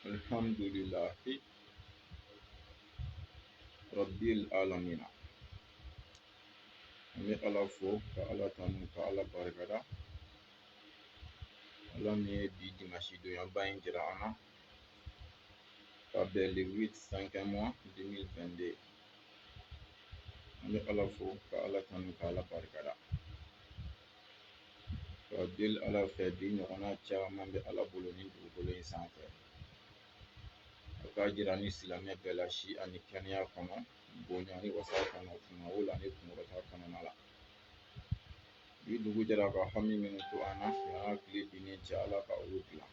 Alhamdulillahi Rabbil Alamina. Ani Ala fo ka Ala tanu ka Ala barikada. Ala min ye bi dimanche donya in jira an na ka bɛn le 8 mois 2022. Ani Ala fo ka Ala tanu ka Ala barikada. Ka deli Ala fɛ bi ɲɔgɔnna caman bɛ Ala bolo ni dugukolo in sanfɛ. A ka jira ni silamɛ bɛɛ la si ani kɛnɛya kɔnɔ, bonya ni wasa kɔnɔ, kunna la ni kunkɔrɔta kɔnɔna la. Bi dugu jɛra ka hami minnu to an na, y'an hakili bi ni cɛ Ala ka olu dilan.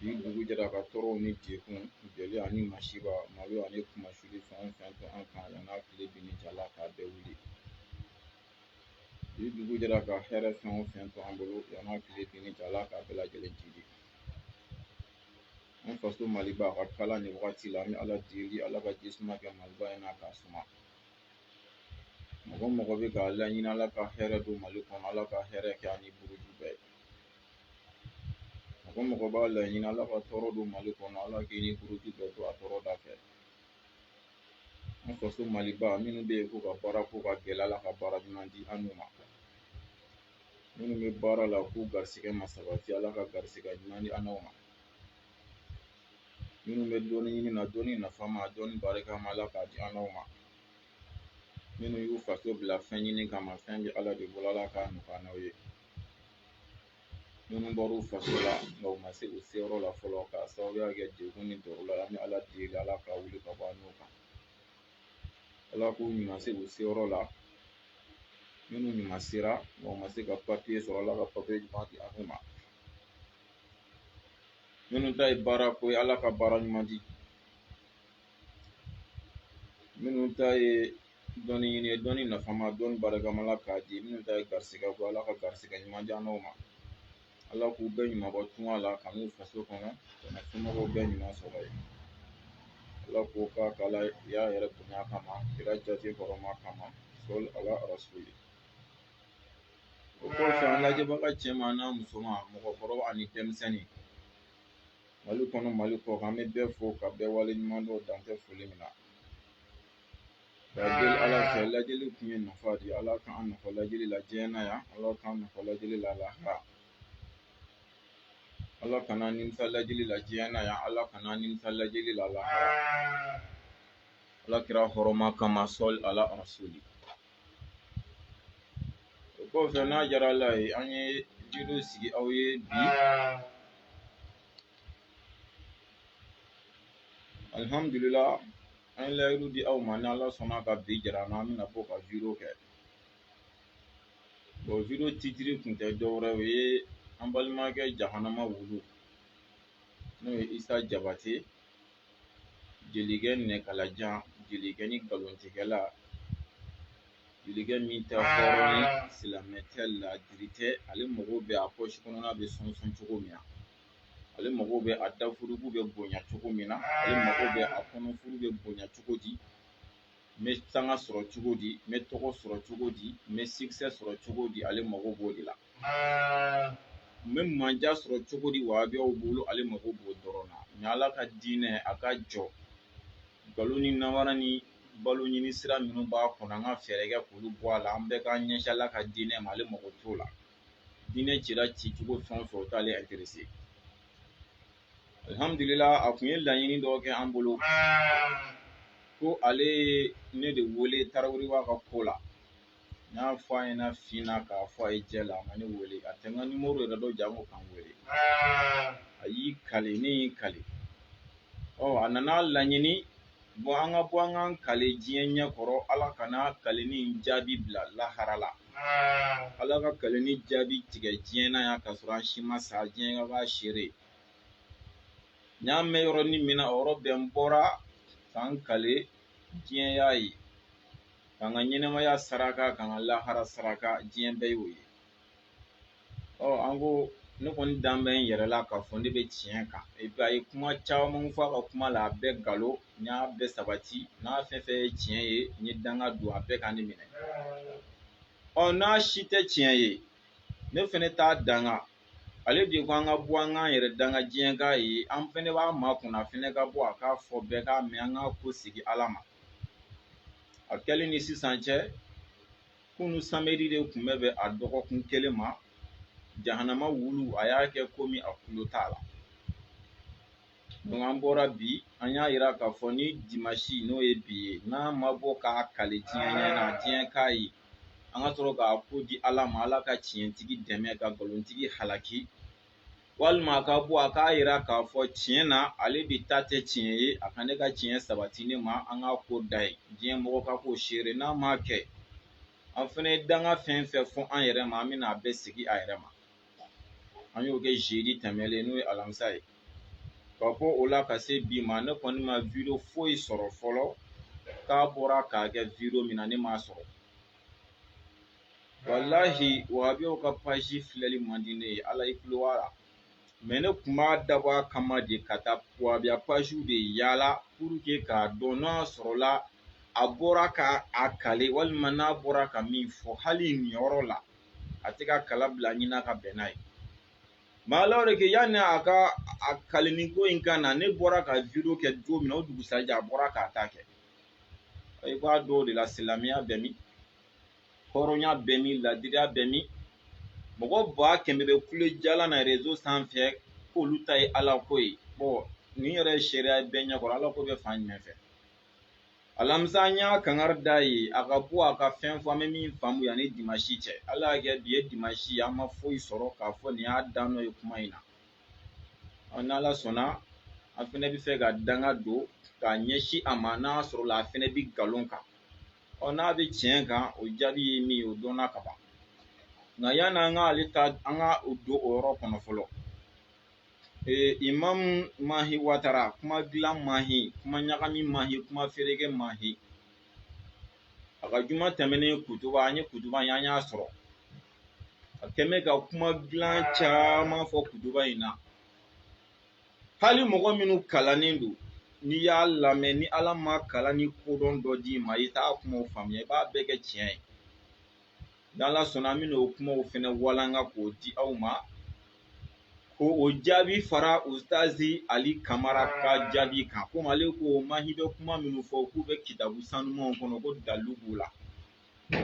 Bi dugu jɛra ka tɔɔrɔw ni dekun, jeli ani masiba, malo ani kumasuli fɛn o fɛn to an kan, y'an hakili bi ni cɛ Ala k'a bɛɛ wuli. Bi dugu jɛra ka hɛrɛ fɛn o fɛn to an bolo, y'an hakili bi ni cɛ Ala k'a bɛɛ lajɛlen jidi. An faso Maliba a ka kala ni wagati la, an bɛ Ala deli Ala ka jisuma kɛ Maliba in na k'a suma. Mɔgɔ mɔgɔ bɛ k'a laɲini Ala ka hɛrɛ don Mali kɔnɔ, Ala ka hɛrɛ kɛ ani buruju bɛɛ. Mɔgɔ mɔgɔ b'a laɲini Ala ka tɔɔrɔ don Mali kɔnɔ, Ala k'i ni buruju bɛɛ to a tɔɔrɔ da fɛ. An faso Maliba minnu bɛ yen k'u ka baara ko ka gɛlɛ, Ala ka baara ɲuman di an n'u ma. Minnu bɛ baara la k'u garisigɛ ma sabati, Ala ka garisigɛ ɲuman di an n'u ma. Minnu bɛ dɔɔni ɲini na, dɔɔni nafa ma, dɔɔni barika ma, Ala k'a di an n'u ma. Minnu y'u faso bila fɛn ɲini kama, fɛn bɛ Ala de bolo, Ala k'a nɔgɔya n'aw ye. Minnu bɔr'u faso la nka u ma se u seyɔrɔ la fɔlɔ, k'a sababuya kɛ degun ni tɔɔrɔ la, an bɛ Ala deli Ala k'a wuli ka bɔ an n'u kan. Ala k'u ɲuman se u seyɔrɔ la. Minnu ɲuman sera nka u ma se ka papiye sɔrɔ, Ala ka papiye ɲuman di an n'u ma. Minnu ta ye baara ko ye, Ala ka baara ɲuman di. Minnu ta ye dɔɔni ɲini ye, dɔɔni nafa ma, dɔɔni barika ma, Ala k'a di. Minnu ta ye garisigɛ ko, Ala ka garisigɛ ɲuman di an n'u ma. Ala k'u bɛɛ ɲuman bɔ tunga la ka n'u faso kɔnɔ, ka na somɔgɔw bɛɛ ɲuman sɔrɔ yen. Ala k'o k'a k'Ala y'a yɛrɛ bonya kama, kira jate hɔrɔma kama, sɔli ala rasuli. O kɔfɛ an lajɛbaga cɛman n'a musoman, mɔgɔkɔrɔba ani denmisɛnnin. Mali kɔnɔ Mali kɔ kan, an bɛ bɛɛ fo ka bɛɛ wale ɲuman dɔn dan tɛ foli min na. Ka deli Ala fɛ lajɛli kun ye nafa di, Ala k'an nafa lajɛli la diɲɛ na yan, Ala k'an nafa lajɛli la lahara. Ala kana nimisa lajɛli la diɲɛ na yan, Ala kana nimisa lajɛli la lahara. Ala kira hɔrɔma kama, sɔli ala rasuli. O kɔfɛ n'a diyara Ala ye, an ye video sigi aw ye bi. Alhamdulillah, an ye layidu di aw ma, ni Ala sɔnna ka bi jira an na, an bɛna bɔ ka video kɛ. Bon video titiri kun tɛ dɔwɛrɛ o ye an balimakɛ Jahanama Wulu n'o ye Isa Jabate, jelikɛ nɛkalajan, jelikɛ ni nkalontigɛla, jelikɛ min tɛ hɔrɔn ni silamɛ tɛ, ladiri tɛ, ale mago bɛ a poche kɔnɔna bɛ sɔnsɔn cogo min na, ale mago bɛ a dafurugu bɛ bonya cogo min na, ale mago bɛ a kɔnɔfuru bɛ bonya cogo di, n bɛ sanga sɔrɔ cogo di, n bɛ tɔgɔ sɔrɔ cogo di, n bɛ succès sɔrɔ cogo di, ale mago b'o de la. N bɛ manja sɔrɔ cogo di wahabiyaw bolo, ale mago b'o dɔrɔn na. Mais Ala ka diinɛ a ka jɔ, nkalon ni namara ni balo ɲini sira minnu b'a kɔnɔ, an ka fɛɛrɛ kɛ k'olu bɔ a la, an bɛɛ k'an ɲɛsin Ala ka diinɛ ma, ale mago t'o la. Diinɛ cira ci cogo fɛn o fɛn o t'ale intéressé. Alhamdulillah, a kun ye laɲini dɔw kɛ an bolo ko ale ye ne de wele Tarawelewa ka ko la. N y'a fɔ a ɲɛna finna k'a fɔ a ye jɛ la, a ma ne wele, a tɛ n ka numéro yɛrɛ dɔn janko ka n wele. A y'i kale, ne y'i kale. A nana laɲini an ka bɔ an k'an kale diɲɛ ɲɛ kɔrɔ, Ala kana kaleni jaabi bila lahara la. Ala ka kaleni jaabi tigɛ diɲɛ na yan ka sɔrɔ an si ma sa, diɲɛ ka b'a seere. N y'a mɛn yɔrɔnin min na, o yɔrɔ bɛɛ n bɔra k'an kale, diɲɛ y'a ye. K'an ka ɲɛnɛmaya saraka, k'an ka lahara saraka, diɲɛ bɛɛ y'o ye. An ko ne kɔni dan bɛ n yɛrɛ la k'a fɔ ne bɛ tiɲɛ kan. Et puis a ye kuma caman fɔ a ka kuma la, a bɛɛ nkalon, n y'a bɛɛ sabati. N'a fɛn fɛn ye tiɲɛ ye, n ye danga don, a bɛɛ ka ne minɛ. N'a si tɛ tiɲɛ ye, ne fɛnɛ t'a danga. ale de ko an ka bɔ an k'an yɛrɛ danga diɲɛ k'a ye an fɛnɛ b'a makun a fɛnɛ ka bɔ a k'a fɔ bɛɛ k'a mɛn an k'a ko sigi ala ma a kɛlen ni sisan cɛ kunu samedi de tun bɛ a dɔgɔkun kelen ma jahanama wulu a y'a kɛ komi a kulo t'a la donc an bɔra bi an y'a yira k'a fɔ ni dimanche n'o ye bi ye n'an ma bɔ k'a kale diɲɛ ɲɛna diɲɛ k'a ye an ka sɔrɔ k'a ko di ala ma ala ka tiɲɛtigi dɛmɛ ka nkalonitigi halaki walima a ka bɔ a k'a yira k'a fɔ tiɲɛ na ale de ta tɛ tiɲɛ ye a ka ne ka tiɲɛ sabati ne ma an ka ko da ye diɲɛ mɔgɔ ka ko seere n'a m'a kɛ an fɛnɛ ye danga fɛn fɛn fɔ an yɛrɛ ma an bɛna a bɛɛ sigi a yɛrɛ ma an y'o kɛ jeudi tɛmɛlen n'o ye alamisa ye ka bɔ o la ka se bi ma ne kɔni ma video foyi sɔrɔ fɔlɔ k'a bɔra k'a kɛ video min na ne m'a sɔrɔ wallahi wahabiyaw ka page filɛli man di ne ye ala i tulo b'a la mais ne kun b'a dabɔ a kama de ka taa wahabiya page de yaala pour que k'a dɔn n'a sɔrɔla a bɔra ka a kale walima n'a bɔra ka min fɔ hali nin yɔrɔ la a tɛ ka kala bila ɲina ka bɛn n'a ye mais ala de kɛ yanni a ka a kaleni ko in ka na ne bɔra ka video kɛ don min na o dugusajɛ a bɔra k'a ta kɛ i b'a dɔn o de la silamɛya bɛ min hɔrɔnya bɛ min ladiriya bɛ min mɔgɔ 100,000 bɛ kule jalan na réseau sanfɛ k'olu ta ye ala ko ye bon nin yɛrɛ ye sariya bɛɛ ɲɛkɔrɔ ala ko bɛ fan jumɛn fɛ alamisa an y'a kangari da ye a ka bɔ a ka fɛn fɔ an bɛ min faamu yanni dimanche cɛ ala y'a kɛ bi ye dimanche ye an ma foyi sɔrɔ k'a fɔ nin y'a dan n'o ye kuma in na n'ala sɔnna an fɛnɛ bɛ fɛ ka danga don k'a ɲɛsin a ma n'a sɔrɔla a fɛnɛ bɛ nkalon kan n'a bɛ tiɲɛ kan o jaabi ye min ye o dɔnna ka ban nka yanni an k'ale ta an ka don o yɔrɔ kɔnɔ fɔlɔ imam mahi watara kuma dilan mahi kuma ɲagami mahi kuma fereke mahi a ka juma tɛmɛnen kutuba an ye kutuba in an y'a sɔrɔ a kɛmɛ ka kuma dilan caman fɔ kutuba in na hali mɔgɔ minnu kalannen don n'i y'a lamɛn ni ala ma kalan ni kodɔn dɔ d'i ma i t'a kumaw faamuya i b'a bɛɛ kɛ tiɲɛ ye n'ala sɔnna an bɛna o kumaw fɛnɛ walanga k'o di aw ma ko o jaabi fara ustazi ali kamara ka jaabi kan komi ale ko mahi bɛ kuma minnu fɔ k'u bɛ kitabu sanumanw kɔnɔ ko dalu b'u la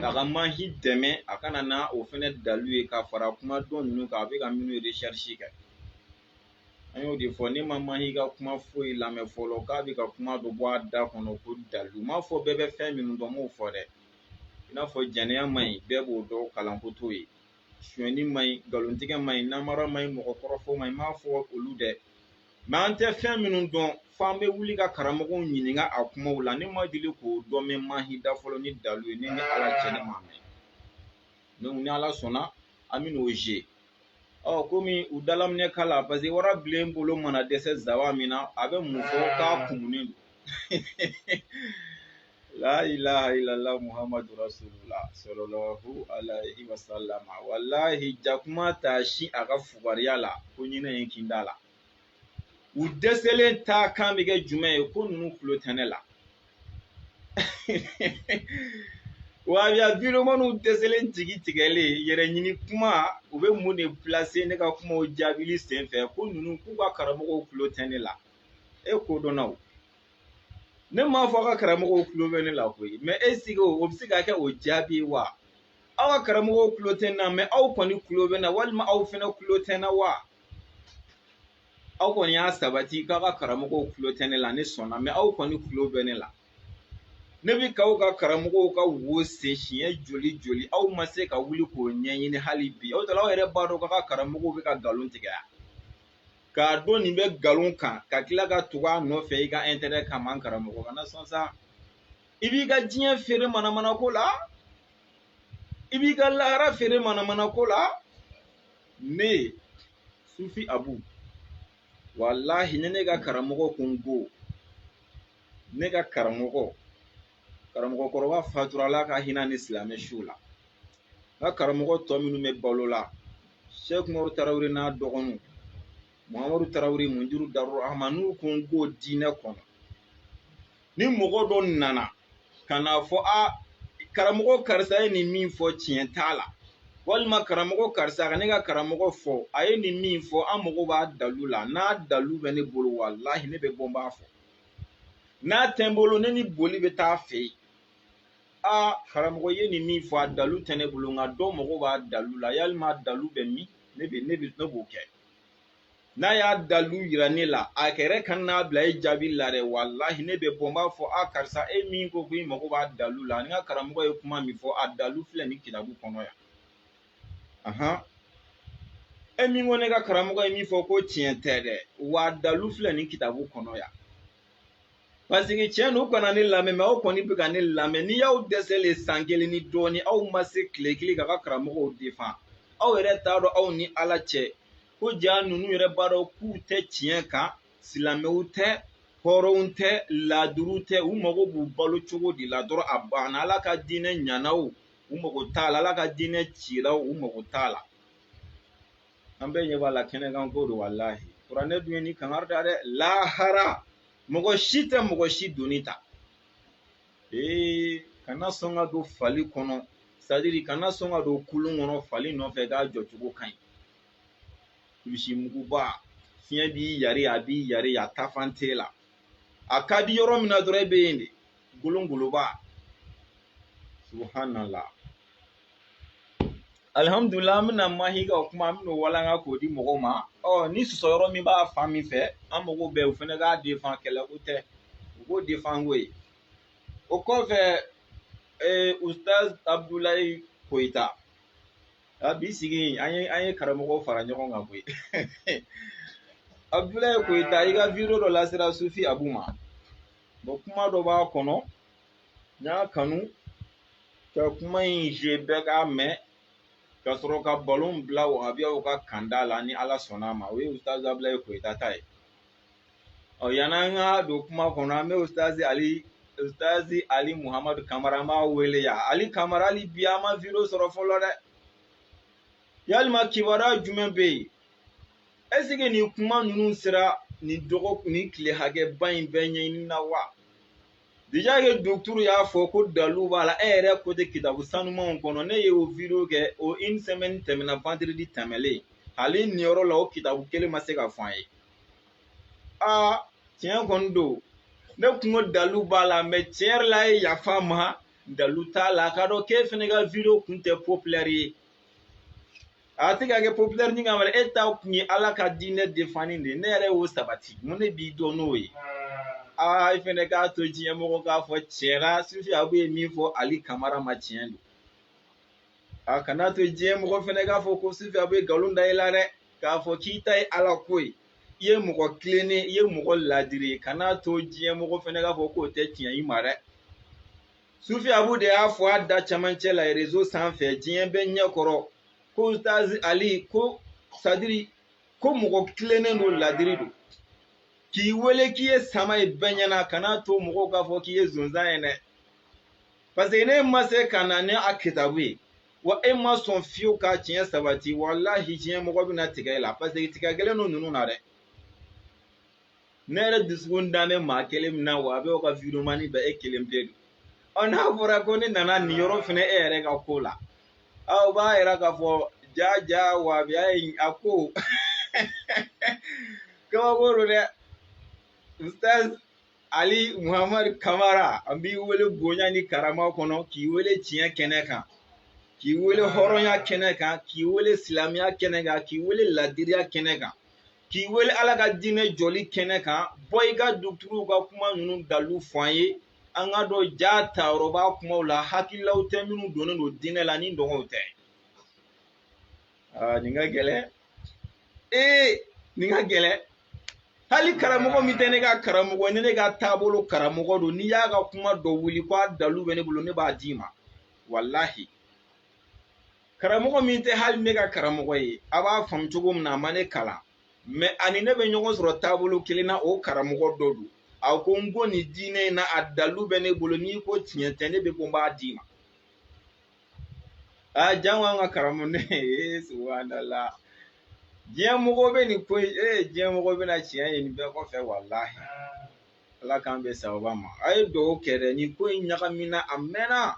k'a ka mahi dɛmɛ a kana na o fɛnɛ dalu ye ka fara kuma dɔn ninnu kan a bɛ ka minnu recherche kɛ an y'o de fɔ ne ma mahi ka kuma foyi lamɛn fɔlɔ k'a bɛ ka kuma dɔ bɔ a da kɔnɔ ko dalu m'a fɔ bɛɛ bɛ fɛn minnu dɔn m'o fɔ dɛ i n'a fɔ jɛnɛya man ɲi bɛɛ b'o dɔn kalan ko t'o ye suyɛnni man ɲi nkalontigɛ man ɲi namara man ɲi mɔgɔkɔrɔfɔ man ɲi m'a fɔ olu dɛ mɛ an tɛ fɛn minnu dɔn f'an bɛ wuli ka karamɔgɔw ɲininka a kumaw la ne ma deli k'o dɔn mɛ mahi da fɔlɔ ni dalu ye ne ni ala cɛ ne ma mɛn donc ni ala sɔnna an bɛ n'o je komi u dalaminɛ k'a la parce que warabilen bolo mana dɛsɛ zaba min na a bɛ mun fɔ k'a kumunen don la ilaha illallah muhammadu rasulullah sallallahu alaihi wasallam wallahi jakuma t'a si a ka fugariya la ko ɲinɛ ye kin da la u dɛsɛlen ta kan bɛ kɛ jumɛn ye ko ninnu tulo tɛ ne la wahabiya videomaniw dɛsɛlen jigi tigɛlen yɛrɛ ɲini kuma u bɛ mun de placer ne ka kumaw jaabili senfɛ ko ninnu k'u ka karamɔgɔw tulo tɛ ne la e ko dɔnnaw ne m'a fɔ a ka karamɔgɔw tulo bɛ ne la koyi mɛ esike o bɛ se ka kɛ o jaabi ye wa aw ka karamɔgɔw tulo tɛ n na mɛ aw kɔni tulo bɛ na walima aw fɛnɛ tulo tɛ n na wa aw kɔni y'a sabati k'aw ka karamɔgɔw tulo tɛ ne la ne sɔnna mɛ aw kɔni tulo bɛ ne la ne bɛ k'aw ka karamɔgɔw ka wo sen siɲɛ joli joli aw ma se ka wuli k'o ɲɛɲini hali bi aw tala aw yɛrɛ b'a dɔn k'aw ka karamɔgɔw bɛ ka nkalon tigɛ k'a dɔn nin bɛ nkalon kan ka tila ka tugu a nɔfɛ i ka intérêt kama an karamɔgɔ kana sɔn sa i b'i ka diɲɛ feere manamana ko la i b'i ka lahara feere manamana ko la ne sufi abu wallahi ne ka karamɔgɔ ko n ko ne ka karamɔgɔkɔrɔba fatura ala ka hinɛ ni silamɛ su la n ka karamɔgɔ tɔ minnu bɛ balo la Sheikh Umaru Tarawele n'a dɔgɔninw Muhamadu Tarawele Munjuru Darou Rahman n'u ko n ko diinɛ kɔnɔ ni mɔgɔ dɔ nana ka n'a fɔ karamɔgɔ karisa ye nin min fɔ tiɲɛ t'a la walima karamɔgɔ karisa ka ne ka karamɔgɔ fɔ a ye nin min fɔ an mago b'a dalu la n'a dalu bɛ ne bolo walahi ne bɛ bɔ n b'a fɔ n'a tɛ n bolo ne ni boli bɛ taa fɛ yen karamɔgɔ ye nin min fɔ a dalu tɛ ne bolo nka dɔw mago b'a dalu la yalima dalu bɛ min ne b'o kɛ n'a y'a dalu yira ne la a yɛrɛ kan n'a bila e jaabi la dɛ walahi ne bɛ bɔ n b'a fɔ karisa e min ko i mago b'a dalu la ni ka karamɔgɔ ye kuma min fɔ a dalu filɛ nin kitabu kɔnɔ yan e min ko ne ka karamɔgɔ ye min fɔ ko tiɲɛ tɛ dɛ wa dalu filɛ nin kitabu kɔnɔ yan parce que tiɲɛ n'u kana ne lamɛn mɛ aw kɔni bɛ ka ne lamɛn n'i y'aw dɛsɛlen san kelen ni dɔɔnin aw ma se tile kelen ka karamɔgɔw defan aw yɛrɛ t'a dɔn aw ni ala cɛ ko ja ninnu yɛrɛ b'a dɔn k'u tɛ tiɲɛ kan silamɛw tɛ hɔrɔnw tɛ laaduru tɛ u mago b'u balo cogo de la dɔrɔn a banna ala ka diinɛ ɲana o u mago t'a la ala ka diinɛ cira o u mago t'a la an bɛɛ ɲɛ b'a la kɛnɛkan ko don walahi kuranɛ dun ye ni kangari da dɛ lahara mɔgɔ si tɛ mɔgɔ si doni ta kana sɔn ka don fali kɔnɔ c'est-à-dire kana sɔn ka don kulun kɔnɔ fali nɔfɛ k'a jɔcogo ka ɲi kulisi muguba fiɲɛ b'i yari a b'i yari a tafan t'e la a ka di yɔrɔ min na dɔrɔn e bɛ yen de golongoloba subhanallah alhamdulillah an bɛna mahi ka kuma an bɛna walanga k'o di mɔgɔw ma ni sɔsɔ yɔrɔ min b'a fan min fɛ an mago bɛɛ u fana k'a defan kɛlɛ ko tɛ u k'o defan ko ye o kɔfɛ ustaz Abdulayi Koyita bi sigi an ye karamɔgɔw fara ɲɔgɔn kan koyi Abdulayi Koyita i ka video dɔ lasera Sufi Abu ma kuma dɔ b'a kɔnɔ n y'a kanu ka kuma in je bɛɛ k'a mɛn ka sɔrɔ ka balon bila wahabiyaw ka kanda la ni ala sɔnna ma o ye ustaz Abdulayi Koyita ta ye yan'an ka don kuma kɔnɔ an bɛ ustaz Ali Muhammadu Kamara an b'a wele yan Ali Kamara hali bi an ma video sɔrɔ fɔlɔ dɛ yalima kibaruya jumɛn bɛ yen est ce que nin kuma ninnu sera nin dɔgɔkun ni tile hakɛba in bɛɛ ɲɛɲini na wa déjà que docteur y'a fɔ ko dalu b'a la e yɛrɛ ko tɛ kitabu sanumanw kɔnɔ ne ye o video kɛ o une semaine tɛmɛna vendredi tɛmɛlen hali nin yɔrɔ la o kitabu kelen ma se ka fɔ an ye tiɲɛ kɔni don ne kun ko dalu b'a la mais tiɲɛ yɛrɛ la ye yafa ma dalu t'a la ka dɔn k'e fana ka video kun tɛ populaire ye a tɛ ka kɛ populaire ni ka wɛrɛ e ta kun ye ala ka diinɛ defani de ne yɛrɛ y'o sabati mun ne b'i dɔn n'o ye i fɛnɛ k'a to diɲɛ mɔgɔ k'a fɔ tiɲɛ la Sufi Abu ye min fɔ Ali Kamara ma tiɲɛ don kana to diɲɛ mɔgɔ fɛnɛ k'a fɔ ko Sufi Abu ye nkalon da i la dɛ k'a fɔ k'i ta ye ala ko ye i ye mɔgɔ tilennen i ye mɔgɔ ladiri ye kana to diɲɛ mɔgɔ fɛnɛ k'a fɔ k'o tɛ tiɲɛ i ma dɛ Sufi Abu de y'a fɔ a da camancɛ la réseau sanfɛ diɲɛ bɛ ɲɛ kɔrɔ ko Ustaz Ali ko c'est-à-dire ko mɔgɔ tilennen don ladiri don k'i wele k'i ye sama ye bɛɛ ɲɛna kana to mɔgɔw k'a fɔ k'i ye zonzan ye dɛ parce que ne ma se ka na ni a kitabu ye wa e ma sɔn fiyewu k'a tiɲɛ sabati walahi tiɲɛ mɔgɔ bɛna tigɛ e la parce que tigɛ gɛlɛn don ninnu na dɛ ne yɛrɛ dusukun da bɛ maa kelen min na wa a bɛ ka video mani bɛɛ e kelen pe don n'a fɔra ko ne nana nin yɔrɔ fɛnɛ e yɛrɛ ka ko la aw b'a yira k'a fɔ ja wahabiya ye a ko kabako don dɛ Ustaz Ali Muhammadu Kamara an b'i wele bonya ni karama kɔnɔ k'i wele tiɲɛ kɛnɛ kan k'i wele hɔrɔnya kɛnɛ kan k'i wele silamɛya kɛnɛ kan k'i wele ladiriya kɛnɛ kan k'i wele ala ka diinɛ jɔli kɛnɛ kan bɔ i ka docteurw ka kuma ninnu dalu fɔ an ye an ka dɔn ja tayɔrɔ b'a kumaw la hakililaw tɛ minnu donnen don diinɛ la ni dɔgɔw tɛ nin ka gɛlɛn nin ka gɛlɛn hali karamɔgɔ min tɛ ne ka karamɔgɔ ni ne ka taabolo karamɔgɔ don n'i y'a ka kuma dɔ wuli ko a dalu bɛ ne bolo ne b'a d'i ma walahi karamɔgɔ min tɛ hali ne ka karamɔgɔ ye a b'a faamu cogo min na a ma ne kalan mais ani ne bɛ ɲɔgɔn sɔrɔ taabolo kelen na o karamɔgɔ dɔ don a ko n ko nin diinɛ in na a dalu bɛ ne bolo n'i ko tiɲɛ tɛ ne bɛ ko n b'a d'i ma jango an ka karamɔgɔ ne subhanallah diɲɛ mɔgɔ bɛ nin ko diɲɛ mɔgɔ bɛna tiɲɛ ye nin bɛɛ kɔfɛ walahi ala k'an bɛ sababa ma a ye dugawu kɛ dɛ nin ko in ɲagamina a mɛnna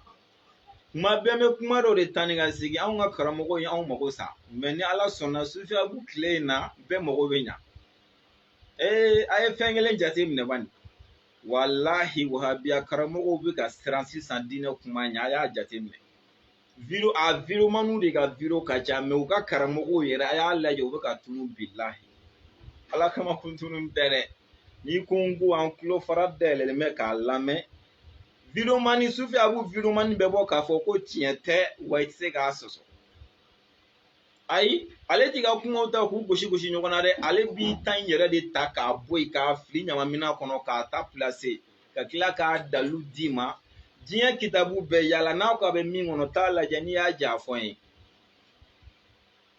kuma bɛɛ bɛ kuma dɔ de tani ka sigi anw ka karamɔgɔ ye anw mago sa mɛ ni ala sɔnna sufiyabu tile in na bɛɛ mago bɛ ɲa a ye fɛn kelen jate minɛ bani walahi wahabiya karamɔgɔw bɛ ka siran sisan diinɛ kuma ɲɛ a y'a jate minɛ video manu de ka video ka ca mɛ u ka karamɔgɔw yɛrɛ a y'a lajɛ u bɛ ka tunu bilahi ala kama kun tunu tɛ dɛ n'i ko n ko an tulo fara dayɛlɛlen bɛ k'a lamɛn video mani sufiyabu video mani bɛ bɔ k'a fɔ ko tiɲɛ tɛ wa i tɛ se k'a sɔsɔ ayi ale t'i ka kumaw ta k'u gosi gosi ɲɔgɔn na dɛ ale b'i ta in yɛrɛ de ta k'a bɔ yen k'a fili ɲamamina kɔnɔ k'a ta place ka tila k'a dalu d'i ma diɲɛ kitabu bɛɛ yala n'aw ka bɛ min kɔnɔ t'a lajɛ n'i y'a ja fɔ n ye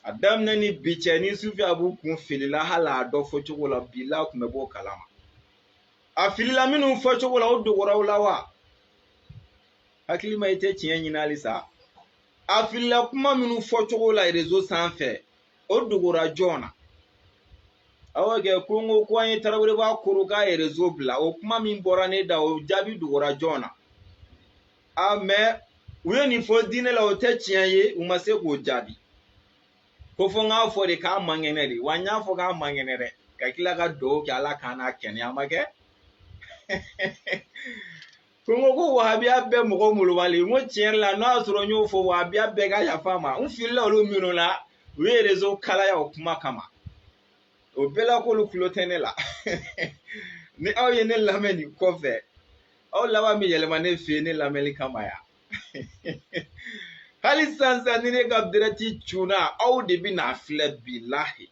a daminɛ ni bi cɛ ni sufiyabu kun filila hali a dɔ fɔcogo la bila kun bɛ bɔ kalama a filila minnu fɔcogo la o dogora la wa hakili ma i tɛ tiɲɛ ɲini halisa a filila kuma minnu fɔcogo la réseau sanfɛ o dogora jɔn na awɔ kɛ ko n ko ko an ye Tarawele b'a koro k'a ye réseau bila o kuma min bɔra ne da o jaabi dogora jɔn na mɛ u ye nin fɔ diinɛ la o tɛ tiɲɛ ye u ma se k'o jaabi ko fɔ n k'a fɔ de k'a man kɛnɛ de wa n y'a fɔ k'a man kɛnɛ dɛ ka tila ka dugawu kɛ ala k'a n'a kɛnɛya ma kɛ ko n ko wahabiya bɛɛ mɔgɔ molobali n ko tiɲɛ la n'o y'a sɔrɔ n y'o fɔ wahabiya bɛɛ ka yafa ma n filila olu minnu na u ye réseau kalaya o kuma kama o bɛɛ la k'olu tulo tɛ ne la ni aw ye ne lamɛn nin kɔfɛ aw laban min yɛlɛma ne fɛ yen ne lamɛnli kama ya hali sisan ni ne ka direct cunna aw de bɛ n'a filɛ bilahi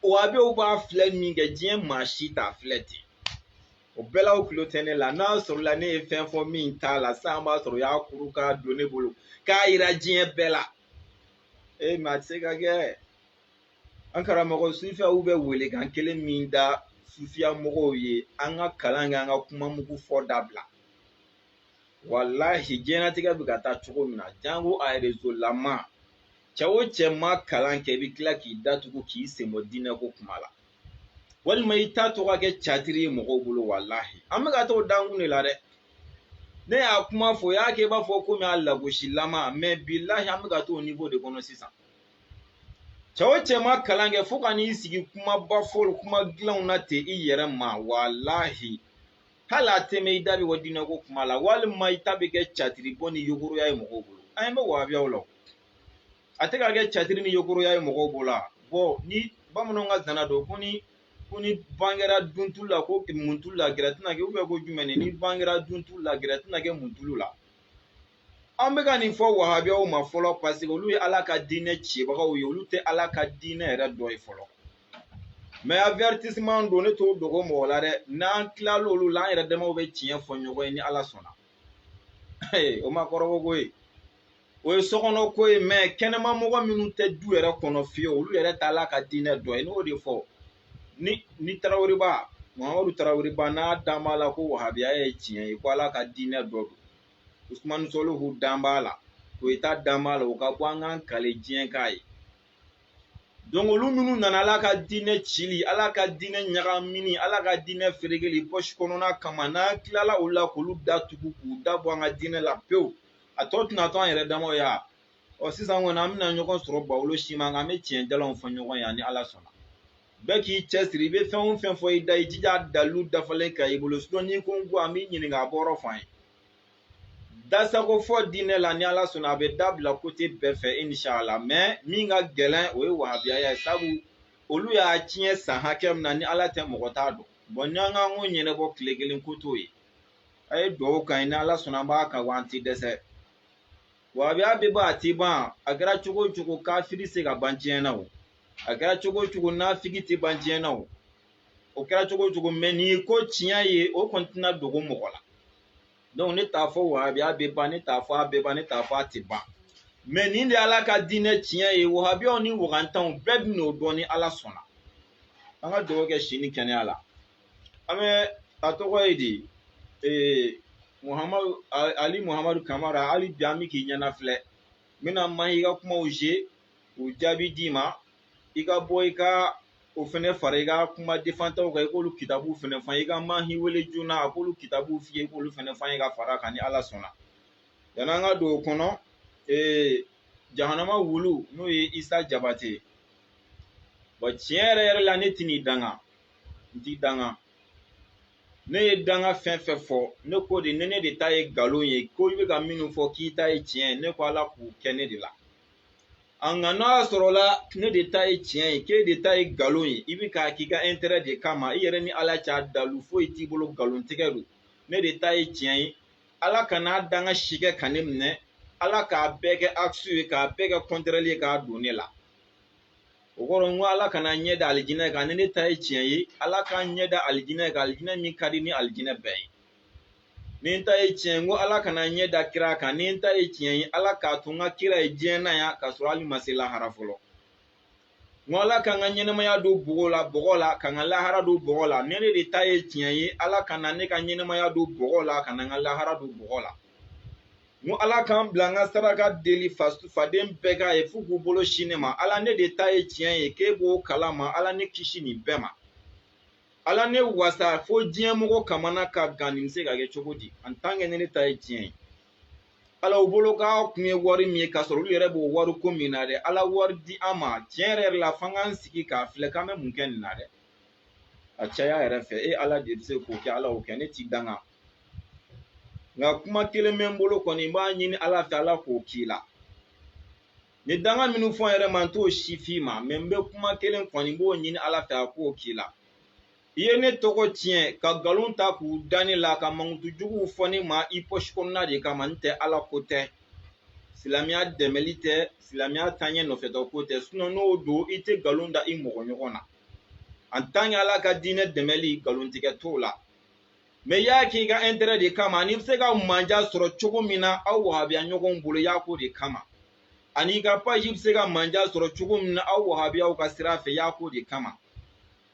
wahabiyaw b'a filɛ min kɛ diɲɛ maa si t'a filɛ ten o bɛɛ la o tulo tɛ ne la n'a sɔrɔla ne ye fɛn fɔ min t'a la sisan b'a sɔrɔ y'a kuru k'a don ne bolo k'a yira diɲɛ bɛɛ la mɛ a tɛ se ka kɛ an karamɔgɔ sufiyaw bɛ welekan kelen min da sufiya mɔgɔw ye an ka kalan kɛ an ka kuma mugu fɔ dabila walahi diɲɛlatigɛ bɛ ka taa cogo min na jango a réseau lama cɛ o cɛ ma kalan kɛ i bɛ tila k'i datugu k'i senbɔ diinɛ ko kuma la walima i t'a to ka kɛ catiri ye mɔgɔw bolo walahi an bɛ ka t'o dankun de la dɛ ne y'a kuma fɔ o y'a kɛ i b'a fɔ komi a lagosilama mɛ bilahi an bɛ ka t'o niveau de kɔnɔ sisan cɛ o cɛ ma kalan kɛ fo ka n'i sigi kumaba fɔ kuma dilanw na ten i yɛrɛ ma walahi hali a tɛmɛ i da bɛ bɔ diinɛ ko kuma la walima i ta bɛ kɛ catiri bɔ ni yogoroya ye mɔgɔw bolo an bɛ wahabiyaw la a tɛ ka kɛ catiri ni yogoroya ye mɔgɔw bolo ni bamananw ka zana don ko ni bangera duntulu la ko muntulu la gɛrɛ tɛna kɛ ko jumɛn ni bangera duntulu la gɛrɛ tɛna kɛ muntulu la an bɛ ka nin fɔ wahabiyaw ma fɔlɔ parce que olu ye ala ka diinɛ cibagaw ye olu tɛ ala ka diinɛ yɛrɛ dɔ ye fɔlɔ mɛ avertissement don ne t'o dogo mɔgɔ la dɛ n'an tilala olu la an yɛrɛ damaw bɛ tiɲɛ fɔ ɲɔgɔn ye ni ala sɔnna o ma kɔrɔbɔ ko ye o ye sokɔnɔ ko ye mɛ kɛnɛma mɔgɔ minnu tɛ du yɛrɛ kɔnɔ fiyewu olu yɛrɛ t'a ala ka diinɛ dɔ ye n'o de fɔ ni Taraweleba Muhamadu Taraweleba n'a dan b'a la ko wahabiya ye tiɲɛ ye ko ala ka diinɛ dɔ don Usmani Solihu dan b'a la Koyita dan b'a la o ka bɔ an k'an kale diɲɛ k'a ye donc olu minnu nana ala ka diinɛ cili ala ka diinɛ ɲagamini ala ka diinɛ ferekeli poche kɔnɔna kama n'an tilala olu la k'olu datugu k'u dabɔ an ka diinɛ la pewu a tɔ tɛna to an yɛrɛ damaw ya sisan kɔni an bɛna ɲɔgɔn sɔrɔ bawolo siman kan an bɛ tiɲɛ jalanw fɔ ɲɔgɔn ye ni ala sɔnna bɛɛ k'i cɛsiri i bɛ fɛn o fɛn fɔ i da i jija dalu dafalen ka i bolo sinon n'i ko n ko an b'i ɲininka a bɔyɔrɔ f'an ye dasago fɔ diinɛ la ni ala sɔnna a bɛ dabila côté bɛɛ fɛ inshallah mɛ min ka gɛlɛn o ye wahabiya ye sabu olu y'a tiɲɛ san hakɛ min na ni ala tɛ mɔgɔ t'a dɔn ni an k'an ko ɲɛnabɔ tile kelen ko t'o ye a ye dugawu kan ye ni ala sɔnna an b'a kan wa an ti dɛsɛ wahabiya bɛ ban a ti ban a kɛra cogo o cogo kafiri se ka ban diɲɛ na o a kɛra cogo o cogo nafigi tɛ ban diɲɛ na o kɛra cogo o cogo mɛ nin ye ko tiɲɛ ye o kɔni tɛna dogo mɔgɔ la donc ne t'a fɔ wahabiya bɛ ban ne t'a fɔ a bɛ ban ne t'a fɔ a tɛ ban mɛ nin de ye ala ka diinɛ tiɲɛ ye wahabiyaw ni wagantanw bɛɛ bɛ n'o dɔn ni ala sɔnna an ka dugawu kɛ si ni kɛnɛya la an bɛ a tɔgɔ ye de Ali Muhamadu Kamara hali bi an bɛ k'i ɲɛna filɛ n bɛna ma i ka kumaw je o jaabi d'i ma i ka bɔ i ka o fɛnɛ fara i ka kuma defantaw kan i k'olu kitabu fɛnɛ fɔ i ka mahi wele joona a k'olu kitabu f'i ye i k'olu fɛnɛ fɔ i ka fara kan ni ala sɔnna yananga do kono jahanama wulu n'o ye Isa Jabate ba tiɲɛ yɛrɛ la ne tini danga nti danga ne ye danga fɛn fɛn fɔ ne ko de ne de ta ye nkalon ye ko i bɛ ka minnu fɔ k'i ta ye tiɲɛ ne ko Ala k'u kɛ ne de la nka n'a sɔrɔla ne de ta ye tiɲɛ ye k'e de ta ye nkalon ye i bɛ k'a k'i ka intérêt de kama i yɛrɛ ni Ala cɛ dalu foyi t'i bolo nkalontigɛ don ne de ta ye tiɲɛ ye Ala kana danga si kɛ ka ne minɛ Ala k'a bɛɛ kɛ axe ye k'a bɛɛ kɛ contraire ye k'a don ne la o kɔrɔ n ko Ala kana ɲɛ da alijinɛ kan ni ne ta ye tiɲɛ ye Ala k'an ɲɛ da alijinɛ kan alijinɛ min ka di ni alijinɛ bɛɛ ye ni n ta ye tiɲɛ n ko Ala kana ɲɛ da kira kan ni n ta ye tiɲɛ ye Ala k'a to n ka kira ye diɲɛ na yan k'a sɔrɔ hali ma se lahara fɔlɔ n ko Ala k'an ka ɲɛnɛmaya don bɔgɔ la ka n ka lahara don bɔgɔ la ni ne de ta ye tiɲɛ ye Ala kana ne ka ɲɛnɛmaya don bɔgɔ la ka na n ka lahara don bɔgɔ la n ko Ala k'an bila n ka saraka deli faden bɛɛ k'a ye f'u k'u bolo sin ne ma Ala ne de ta ye tiɲɛ ye k'e b'o kalama Ala ne kisi nin bɛɛ ma Ala ne wasa fo diɲɛ mɔgɔ kamana ka gan nin bɛ se ka kɛ cogo di en tant que ne ta ye tiɲɛ ye Ala u bolo k'a kun ye wari min ye k'a sɔrɔ olu yɛrɛ b'o wari ko min na dɛ Ala wari di an ma tiɲɛ yɛrɛ la f'an k'an sigi k'a filɛ k'an bɛ mun kɛ nin na dɛ a caya yɛrɛ fɛ Ala de bɛ se k'o kɛ Ala y'o kɛ ne t'i danga nka kuma kelen bɛ n bolo kɔni n b'a ɲini Ala fɛ Ala k'o k'i la ni danga minnu fɔ n yɛrɛ ma n t'o si f'i ma mɛ n bɛ kuma kelen kɔni n b'o ɲini Ala fɛ a k'o k'i la i ye ne tɔgɔ tiɲɛ ka nkalon ta k'u da ne la ka mankutujuguw fɔ ne ma i poche kɔnɔna de kama n tɛ Ala ko tɛ silamɛya dɛmɛli tɛ silamɛya taaɲɛ nɔfɛtɔ ko tɛ sinon n'o don i tɛ nkalon da i mɔgɔ ɲɔgɔn na en tant que Ala ka diinɛ dɛmɛli nkalontigɛ t'o la mais i y'a k'i ka intérêt de kama ani bɛ se ka manja sɔrɔ cogo min na aw wahabiya ɲɔgɔnw bolo i y'a ko de kama ani ka page bɛ se ka manja sɔrɔ cogo min na aw wahabiyaw ka sira fɛ i y'a ko de kama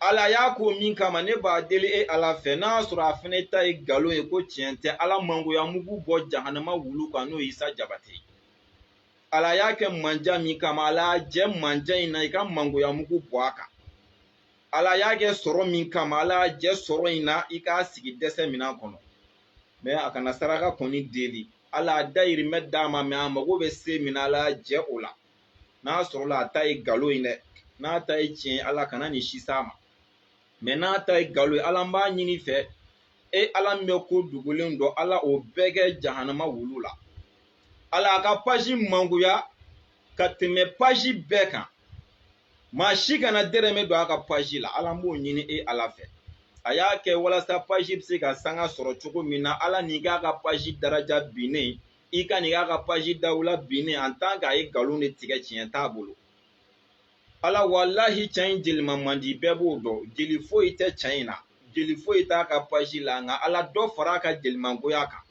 Ala y'a ko min kama ne b'a deli e Ala fɛ n'a y'a sɔrɔ a fɛnɛ ta ye nkalon ye ko tiɲɛ tɛ Ala mangoya mugu bɔ jahanama wulu kan n'o ye Isa Jabate Ala y'a kɛ manja min kama Ala y'a jɛ manja in na i ka mangoya mugu bɔ a kan Ala y'a kɛ sɔrɔ min kama Ala y'a jɛ sɔrɔ in na i k'a sigi dɛsɛ minan kɔnɔ mais a kana saraka kɔni deli Ala a dayirimɛ d'a ma mais a mago bɛ se min na Ala y'a jɛ o la n'a sɔrɔla a ta ye nkalon ye dɛ n'a ta ye tiɲɛ ye Ala kana nin si s'a ma mais n'a ta ye nkalon ye Ala n b'a ɲini fɛ Ala min bɛ ko dogolen dɔn Ala o bɛɛ kɛ jahanama wulu la Ala a ka page mangoya ka tɛmɛ page bɛɛ kan maa si kana dɛrɛmɛ don a ka page la Ala n b'o ɲini Ala fɛ a y'a kɛ walasa page bɛ se ka sanga sɔrɔ cogo min na Ala n'i k'a ka page daraja binnen i ka n'i k'a ka page dawula binnen en tant que a ye nkalon de tigɛ tiɲɛ t'a bolo Ala walahi cɛ in jelima man di bɛɛ b'o dɔn jeli foyi tɛ cɛ in na jeli foyi t'a ka page la nka Ala dɔ fara a ka jelimangoya kan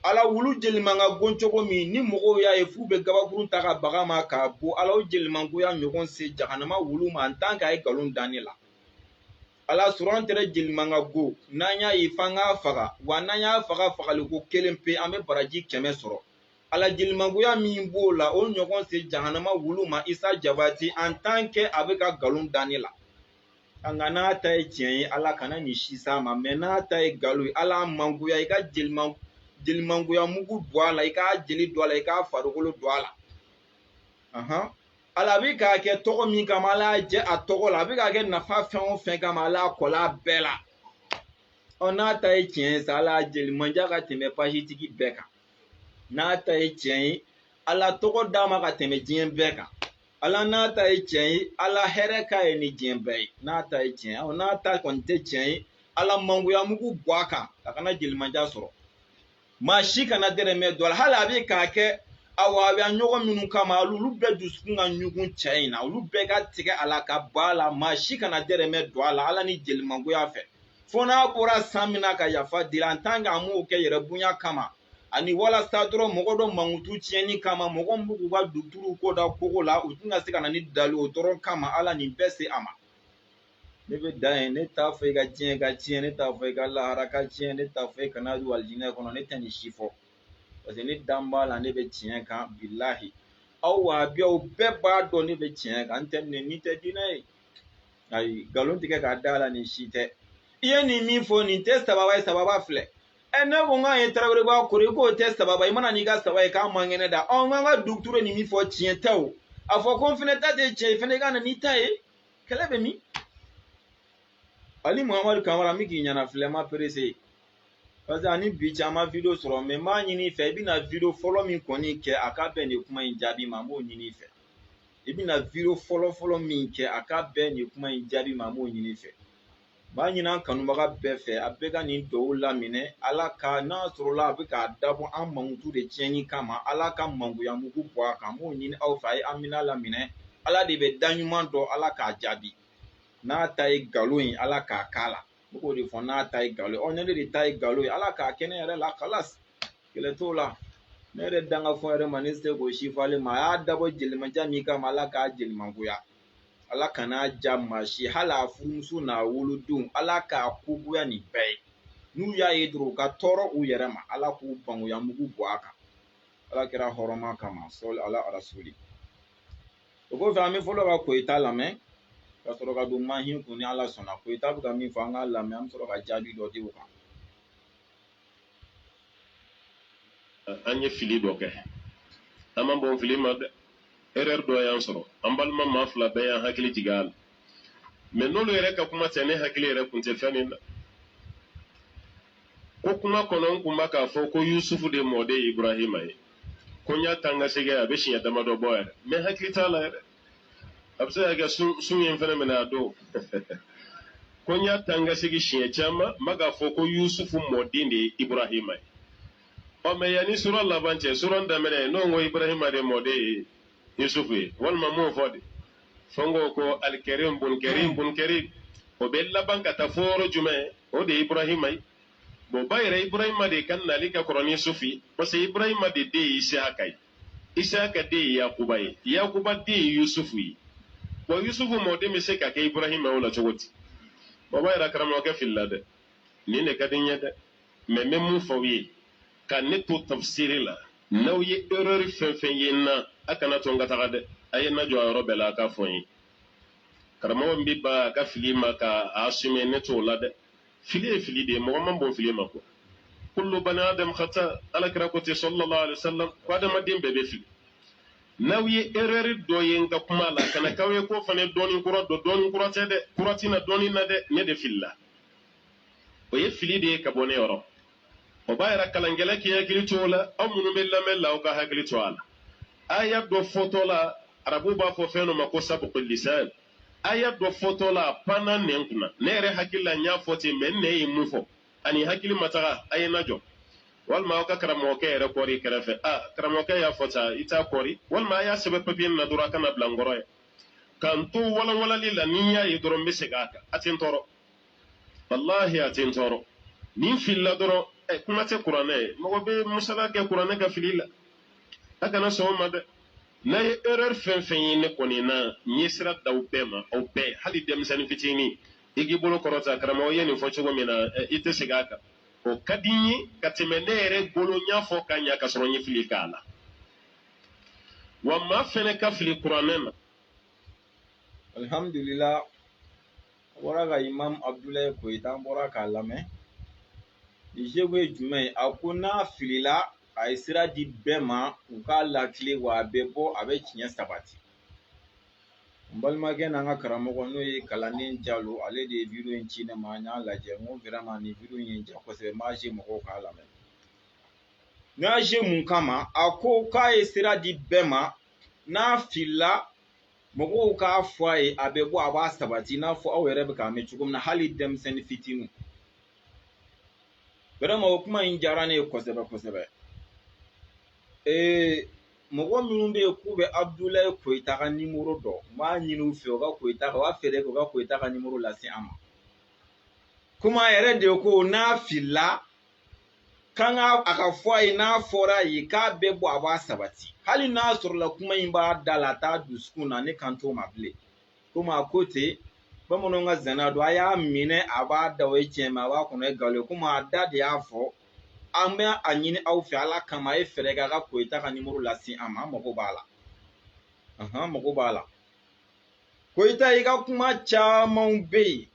Ala wulu jelimanga gon cogo min ni mɔgɔw y'a ye f'u bɛ gabakurun ta ka baga ma k'a bo Ala o jelimangoya ɲɔgɔn se jahanama wulu ma en tant que a ye nkalon da ne la Ala suran tɛrɛ jelimanga go n'an y'a ye f'an k'a faga wa n'an y'a faga fagaliko kelen pe an bɛ baraji 100 sɔrɔ Ala jelimangoya min b'o la o ɲɔgɔn se jahanama wulu ma Isa Jabate en tant que a bɛ ka nkalon da ne la nka n'a ta ye tiɲɛ ye Ala kana nin si s'a ma mais n'a ta ye nkalon ye Ala mangoya i ka jelimangoya mugu bɔ a la i k'a jeli don a la i k'a farikolo don a la Ala bɛ k'a kɛ tɔgɔ min kama Ala y'a jɛ a tɔgɔ la a bɛ k'a kɛ nafa fɛn o fɛn kama Ala y'a kɔl'a bɛɛ la n'a ta ye tiɲɛ ye sa Ala y'a jelimanja ka tɛmɛ page tigi bɛɛ kan n'a ta ye tiɲɛ ye Ala tɔgɔ d'a ma ka tɛmɛ diɲɛ bɛɛ kan Ala n'a ta ye tiɲɛ ye Ala hɛrɛ k'a ye ni diɲɛ bɛɛ ye n'a ta ye tiɲɛ ye n'a ta kɔni tɛ tiɲɛ ye Ala mangoya mugu bɔ a kan a kana jelimanja sɔrɔ maa si kana dɛrɛmɛ don a la hali a bɛ k'a kɛ a wahabiya ɲɔgɔn minnu kama olu bɛɛ dusukun ka ɲugun cɛ in na olu bɛɛ ka tigɛ a la ka bɔ a la maa si kana dɛrɛmɛ don a la Ala ni jelimangoya fɛ fo n'a bɔra san min na ka yafa deli en tant que an m'o kɛ yɛrɛ bonya kama ani walasa dɔrɔn mɔgɔ dɔ mankutu tiɲɛni kama mɔgɔ min b'u k'u ka duturu ko da kogo la u tɛna se ka na ni dali o dɔrɔn kama Ala nin bɛɛ se a ma ne bɛ dan yen ne t'a fɔ i ka diɲɛ ka tiɲɛ ne t'a fɔ i ka lahara ka tiɲɛ ne t'a fɔ i kana don alijinɛ kɔnɔ ne tɛ nin si fɔ parce que ne dan b'a la ne bɛ tiɲɛ kan bilahi aw wahabiyaw bɛɛ b'a dɔn ne bɛ tiɲɛ kan n tɛ nin tɛ diinɛ ye ayi nkalon tigɛ k'a da la nin si tɛ i ye nin min fɔ nin tɛ sababa ye sababa filɛ ne ko ŋa ye Tarawele ba kore ko tɛ sababa i mana n'i ka saba ye k'a man kɛnɛ da ŋa ka duguturu ni min fɔ tiɲɛ tɛ o a fɔ ko n fɛnɛ ta tɛ tiɲɛ ye fɛnɛ i ka na n'i ta ye kɛlɛ bɛ min Ali Muhamadu Kamara min k'i ɲɛna filɛ ma perese parce que ani bi caman video sɔrɔ mais n b'a ɲini i fɛ i bɛna video fɔlɔ min kɔni kɛ a ka bɛn nin kuma in jaabi ma n b'o ɲini i fɛ i bɛna video fɔlɔ min kɛ a ka bɛn nin kuma in jaabi ma n b'o ɲini i fɛ n b'a ɲini an kanubaga bɛɛ fɛ a bɛɛ ka nin dugawu laminɛ ala ka n'a sɔrɔla a bɛ k'a dabɔ an mankutu de tiɲɛni kama ala ka mankuya mugu bɔ a kan n b'o ɲini aw fɛ a ye Amina laminɛ ala de bɛ da ɲuman dɔn ala k'a jaabi n'a ta ye nkalon ye ala k'a k'a la ne k'o de fɔ n'a ta ye nkalon ye ne de ta ye nkalon ye ala k'a kɛ ne yɛrɛ la kalas kɛlɛ t'o la ne yɛrɛ danga fɔ yɛrɛ ma ne se k'o si fɔ ale ma a y'a dabɔ jelimaja min kama ala k'a jelimangoya ala kan'a ja maa si hali a furumuso n'a wolodenw ala k'a kogoya nin bɛɛ ye n'u y'a ye dɔrɔn u ka tɔɔrɔ u yɛrɛ ma ala k'u bangoya mugu bɔ a kan ala kɛra hɔrɔnma kama sɔli ala rasuli o kɔfɛ an bɛ fɔlɔ ka Koyita lamɛn ka sɔrɔ ka don mahin kun ni ala sɔnna Koyita bɛ ka min fɔ an k'a lamɛn an bɛ sɔrɔ ka jaabi dɔ di o kan an ye fili dɔ kɛ an ma bɔn fili ma dɛ erreur dɔ y'an sɔrɔ an balima maa fila bɛɛ y'an hakili jigin a la mais n'olu yɛrɛ ka kuma tɛ ne hakili yɛrɛ kun tɛ fɛn min na ko kuma kɔnɔ n kun b'a k'a fɔ ko Yusufu de mɔden ye Ibrahima ye ko n y'a ta n ka segin a bɛ siɲɛ damadɔ bɔ yɛrɛ mais hakili t'a la yɛrɛ a bɛ se ka kɛ sun ye n fɛnɛ minɛ a don ko n y'a ta n ka segin siɲɛ caman n b'a k'a fɔ ko Yusufu mɔden de ye Ibrahima ye mais yanni sura laban cɛ sura daminɛ n'o ko Ibrahima de mɔden ye Yusufu ye walima m'o fɔ de fɔ n ko alikarim bun karim o bɛ laban ka taa fɔ yɔrɔ jumɛn o de ye Ibrahima ye bon ba yɛrɛ Ibrahima de ka nali ka kɔrɔ ni Yusufu ye parce que Ibrahima de den ye Isaka ye Isaka den ye Yakuba ye Yakuba den ye Yusufu ye bon Yusufu mɔden bɛ se ka kɛ Ibrahima o la cogo di bon ba yɛrɛ karamɔgɔkɛ filila dɛ nin de ka di n ye dɛ mais n bɛ mun fɔ aw ye ka ne to tafsiri la n'aw ye erreur fɛn fɛn ye n na a kana to n ka taga dɛ a ye n najɔ a yɔrɔ bɛɛ la a k'a fɔ n ye karamɔgɔ min bɛ ban a ka fili ma ka assumer ne t'o la dɛ fili ye fili de ye mɔgɔ man bon fili ma ko kullu bani adam khata alakira ko ten sallallahu alaihi wasallam ko adamaden bɛɛ bɛ fili n'aw ye erreur dɔ ye n ka kuma la kana k'aw ye ko fana dɔɔni kura dɔ dɔɔni kura tɛ dɛ kura tɛna dɔɔni na dɛ ne de filila o ye fili de ye ka bɔ ne yɔrɔ o b'a yɛrɛ kalankɛla k'i hakili to o la aw minnu bɛ lamɛn la aw ka hakili to a la aya dɔ fɔtɔ la arabu b'a fɔ fɛn dɔ ma ko sabqul lisan aya dɔ fɔtɔ la panna nɛn kunna ne yɛrɛ hakili la n y'a fɔ ten mais n nɛn ye mun fɔ ani hakili ma taga a ye n lajɔ walima aw ka karamɔgɔkɛ yɛrɛ kɔri kɛrɛfɛ karamɔgɔkɛ y'a fɔ ta i t'a kɔri walima a y'a sɛbɛn papiye na dɔrɔn a kana bila n kɔrɔ ye k'an to walawalali la ni n y'a ye dɔrɔn n bɛ segin a kan a tɛ n tɔɔrɔ walahi a tɛ n tɔɔrɔ ni n filila dɔrɔn kuma tɛ kuranɛ ye mɔgɔ bɛ musaka kɛ kuranɛ ka fili la a kana sɔn o ma dɛ n'a ye erreur fɛn fɛn ye ne kɔni na n ye sira da aw bɛɛ ma aw bɛɛ hali denmisɛnnin fitinin i k'i bolo kɔrɔta karamɔgɔ ye nin fɔ cogo min na i tɛ segin a kan o ka di n ye ka tɛmɛ ne yɛrɛ bolo n y'a fɔ ka ɲa ka sɔrɔ n ye fili k'a la wa maa fɛnɛ ka fili kuranɛ na alhamdulillah a bɔra ka Imam Abdulaye Koyita an bɔra k'a lamɛn jɛgo ye jumɛn ye a ko n'a filila a ye sira di bɛɛ ma u k'a lakile wa a bɛ bɔ a bɛ tiɲɛ sabati n balimakɛ n'an ka karamɔgɔ n'o ye kalanden Jalo ale de ye video in ci ne ma n y'a lajɛ n ko vraiment nin video in ye n diya kosɛbɛ n b'a je mɔgɔw k'a lamɛn n y'a je mun kama a ko k'a ye sira di bɛɛ ma n'a filila mɔgɔw k'a fɔ a ye a bɛ bɔ a b'a sabati i n'a fɔ aw yɛrɛ bɛ k'a mɛn cogo min na hali denmisɛnnin fitinin vraiment o kuma in diyara ne ye kosɛbɛ kosɛbɛ mɔgɔ minnu bɛ yen k'u bɛ Abdulaye Koyita ka nimoro dɔn n b'a ɲini u fɛ u ka Koyita u b'a fɛɛrɛ kɛ u ka Koyita ka nimoro lase an ma kuma yɛrɛ de ko n'a filila kan a ka fɔ a ye n'a fɔra a ye k'a bɛ bɔ a b'a sabati hali n'a sɔrɔla kuma in b'a da la a t'a dusukun na ne kan t'o ma bilen komi a ko ten bamananw ka zana don a y'a minɛ a b'a da o ye tiɲɛ ma a b'a kɔnɔ ye nkalon ye komi a da de y'a fɔ an bɛ a ɲini aw fɛ ala kama a ye fɛɛrɛ kɛ a ka Koyita ka nimoro lase an ma an mago b'a la an mago b'a la Koyita i ka kuma camanw bɛ yen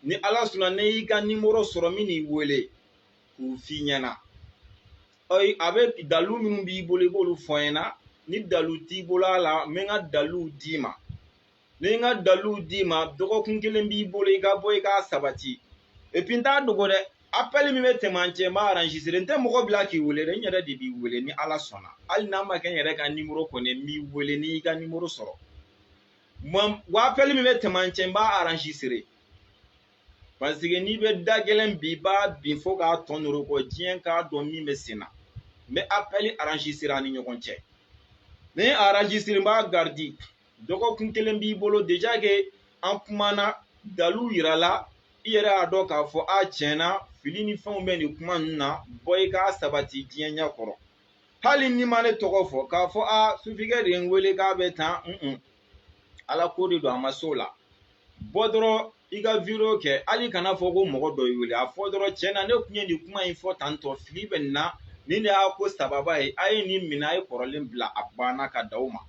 ni ala sɔnna ne y'i ka nimoro sɔrɔ min n'i wele k'u f'i ɲɛna a bɛ dalu minnu b'i bolo i b'olu fɔ n ɲɛna ni dalu t'i bolo a la n bɛ n ka daluw d'i ma ni n ka daluw d'i ma dɔgɔkun kelen b'i bolo i ka bɔ i k'a sabati et puis n t'a dogo dɛ appel min bɛ tɛmɛ an cɛ n b'a enregistré n tɛ mɔgɔ bila k'i wele dɛ n yɛrɛ de b'i wele ni ala sɔnna hali n'a ma kɛ n yɛrɛ ka numéro kɔni n b'i wele n'i ka numéro sɔrɔ wa appel min bɛ tɛmɛ an cɛ n b'a enregistré parce que n'i bɛ da gɛlɛn bi i b'a bin fo k'a tɔ nɔrɔ kɔ diɲɛ k'a dɔn min bɛ sen na n bɛ appel enregistré an ni ɲɔgɔn cɛ ni enregistré n b'a gardi dɔgɔkun kelen b'i bolo déjà que an kumana dalu yira la i yɛrɛ y'a dɔn k'a fɔ a tiɲɛna fili ni fɛnw bɛ nin kuma ninnu na bɔ i k'a sabati diɲɛ ɲɛ kɔrɔ hali ni ma ne tɔgɔ fɔ k'a fɔ a sufikɛ de ye n wele k'a bɛ tan ala ko de don a ma s'o la bɔ dɔrɔn i ka video kɛ hali kana fɔ ko mɔgɔ dɔ y'i wele a fɔ dɔrɔn tiɲɛna ne tun ye nin kuma in fɔ tantɔ fili bɛ nin na nin de y'a ko sababa ye a ye nin minɛ a ye kɔrɔlen bila a banna ka da o ma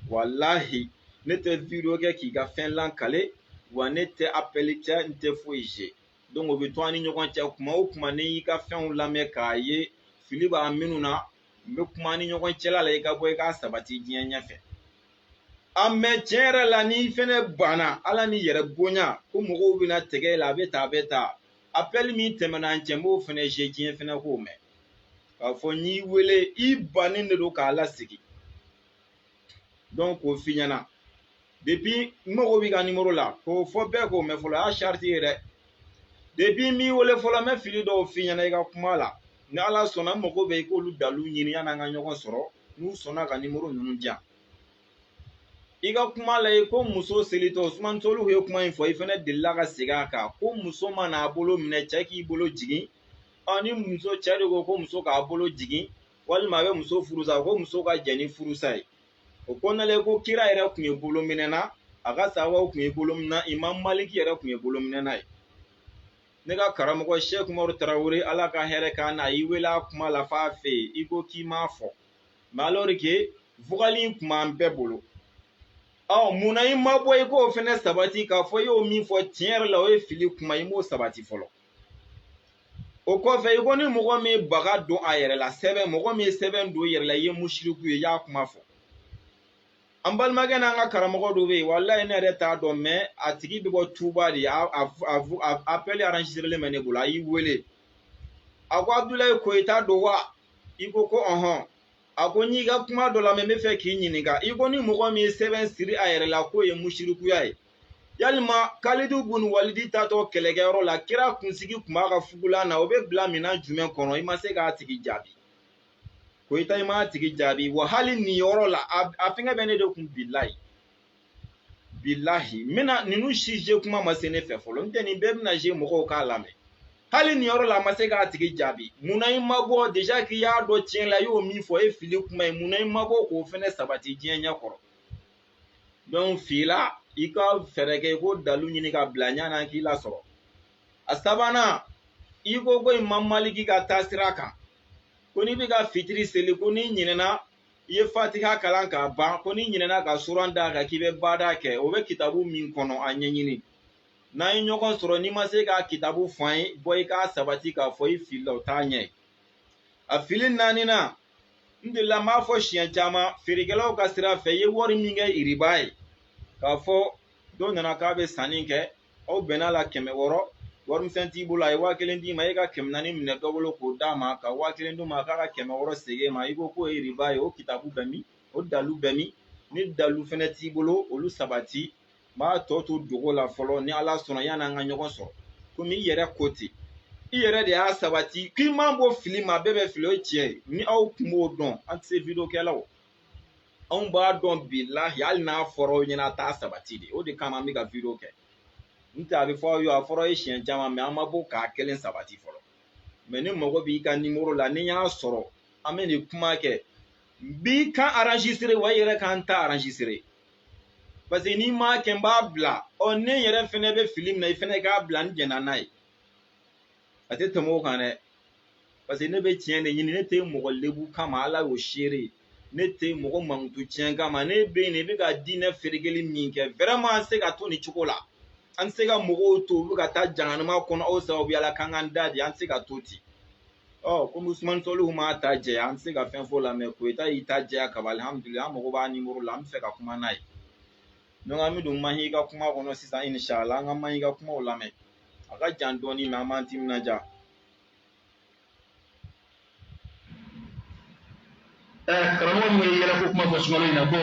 walahi ne tɛ video kɛ k'i ka fɛn lankale wa ne tɛ appel cɛ n tɛ foyi je donc o bɛ to an ni ɲɔgɔn cɛ kuma o kuma ne y'i ka fɛnw lamɛn k'a ye fili b'a minnu na n bɛ kuma ni ɲɔgɔn cɛla la i ka bɔ i k'a sabati diɲɛ ɲɛfɛ mɛ tiɲɛ yɛrɛ la n'i fɛnɛ banna ala ni yɛrɛ bonya ko mɔgɔw bɛna tɛgɛ la a bɛ taa appel min tɛmɛna an cɛ n b'o fɛnɛ je diɲɛ fɛnɛ k'o mɛn k'a fɔ n'i wele i bannen de don k'a lasigi donc k'o f'i ɲɛna depuis n mago b'i ka numéro la k'o fɔ bɛɛ k'o mɛn fɔlɔ o y'a charte ye dɛ depuis n b'i wele fɔlɔ n bɛ fili dɔw f'i ɲɛna i ka kuma la ni ala sɔnna n mago bɛ i k'olu dalu ɲini yan'an ka ɲɔgɔn sɔrɔ n'u sɔnna ka numéro ninnu di yan i ka kuma la i ko muso selitɔ Usumani Tolihu ye kuma in fɔ i fɛnɛ delila ka segin a kan ko muso mana a bolo minɛ cɛ k'i bolo jigin ni muso cɛ de ko muso k'a bolo jigin walima a bɛ muso furusa ko muso ka jɛn ni furusa ye o kɔnɔna ko kira yɛrɛ tun ye bolo minɛna a ka sahabaw tun ye bolo minɛ Imam Maliki yɛrɛ tun ye bolo minɛna ye ne ka karamɔgɔ Sheikh Umaru Tarawele ala ka hɛrɛ k'a na i wele a kuma la f'a fɛ yen i ko k'i m'a fɔ mais alors que vocal in tun b'an bɛɛ bolo munna i ma bɔ i k'o fɛnɛ sabati k'a fɔ i y'o min fɔ tiɲɛ yɛrɛ la o ye fili kuma i m'o sabati fɔlɔ o kɔfɛ i ko ni mɔgɔ min baga don a yɛrɛ la sɛbɛn mɔgɔ min ye sɛbɛn don i yɛrɛ la i ye mushriku ye i y'a kuma fɔ an balimakɛ n'an ka karamɔgɔ dɔ bɛ yen walayi ne yɛrɛ t'a dɔn mais a tigi bɛ bɔ tuba de appel enregistré mɛ ne bolo a y'i wele a ko Abdulayi Koyita don wa i ko ɔhɔn a ko n y'i ka kuma dɔ la mɛ n bɛ fɛ k'i ɲininka i ko ni mɔgɔ min ye sɛbɛn siri a yɛrɛ la k'o ye mushrikuya ye yalima Kalidu bun Walidi tatɔ kɛlɛkɛyɔrɔ la kira kunsigi tun b'a ka fugulan na o bɛ bila minɛn jumɛn kɔnɔ i ma se k'a tigi jaabi Koyita i m'a tigi jaabi wa hali nin yɔrɔ la a fɛngɛ bɛ ne de kun bilahi n bɛna ninnu si je kuma ma se ne fɛ fɔlɔ n tɛ nin bɛɛ bɛna je mɔgɔw k'a lamɛn hali nin yɔrɔ la a ma se k'a tigi jaabi munna i ma bɔ déjà k'i y'a dɔn tiɲɛ la i y'o min fɔ e fili kuma ye munna i ma bɔ k'o fɛnɛ sabati diɲɛ ɲɛ kɔrɔ donc fila i ka fɛɛrɛ kɛ i ko dalu ɲini ka bila ɲana k'i lasɔrɔ a sabanan i ko Imam Maliki ka taasira kan ko n'i bɛ ka fitiri seli ko n'i ɲinɛna i ye fatiha kalan k'a ban ko n'i ɲinɛna ka suran d'a kan k'i bɛ baada kɛ o bɛ kitabu min kɔnɔ a ɲɛɲini n'an ye ɲɔgɔn sɔrɔ n'i ma se k'a kitabu fɔ an ye bɔ i k'a sabati k'a fɔ i filila o t'a ɲɛ ye a fili naaninan n delila n b'a fɔ siɲɛ caman feerekɛlaw ka sira fɛ i ye wari min kɛ riba ye k'a fɔ dɔ nana k'a bɛ sanni kɛ aw bɛnna la 100 warimisɛn t'i bolo a ye 1000 d'i ma e ka 400 minɛ dɔ bolo k'o d'a ma ka 1000 d'u ma k'a ka 100 segin ma i ko k'o ye riba ye o kitabu bɛ min o dalu bɛ min ni dalu fɛnɛ t'i bolo olu sabati n b'a tɔ to dogo la fɔlɔ ni ala sɔnna yan'an ka ɲɔgɔn sɔrɔ komi i yɛrɛ ko ten i yɛrɛ de y'a sabati k'i man bɔ fili ma bɛɛ bɛ fili o ye tiɲɛ ye ni aw tun b'o dɔn an tɛ se video kɛlaw anw b'a dɔn bilahi hali n'a fɔra aw ɲɛna a t'a sabati de o de kama an bɛ ka video kɛ n tɛ a bɛ fɔ aw ye a fɔra ye siɲɛ caman mɛ an ma bɔ k'a kelen sabati fɔlɔ mɛ ni mago b'i ka numéro la ni y'a sɔrɔ an bɛ nin kuma kɛ n b'i kan enregistré wa i yɛrɛ kan ta enregistré parce que n'i m'a kɛ n b'a bila ne yɛrɛ fɛnɛ bɛ fili min na i fɛnɛ k'a bila n jɛnna n'a ye a tɛ tɛmɛ o kan dɛ parce que ne bɛ tiɲɛ de ɲini ne tɛ mɔgɔ lebu kama ala y'o seere ne tɛ mɔgɔ mankutu tiɲɛ kama ne bɛ yen ne bɛ ka diinɛ feerekeli min kɛ vraiment an tɛ se ka to nin cogo la an tɛ se ka mɔgɔw to u bɛ ka taa jahanama kɔnɔ aw sababuya la k'an k'an da di an tɛ se ka to ten Comme Ousmane Solou ma ta jɛ an tɛ se ka fɛn fɔ la mais Koyita y'i ta jɛ ka ban alhamdulilah an mago b'a numéro la an bɛ fɛ ka kuma n'a ye donc an bɛ don Mahi ka kuma kɔnɔ sisan inshallah an ka Mahi ka kumaw lamɛn a ka jan dɔɔni mais an b'an timinanja. Karamɔgɔ min ye yɛlɛ ko kuma fɔ sumalo in na ko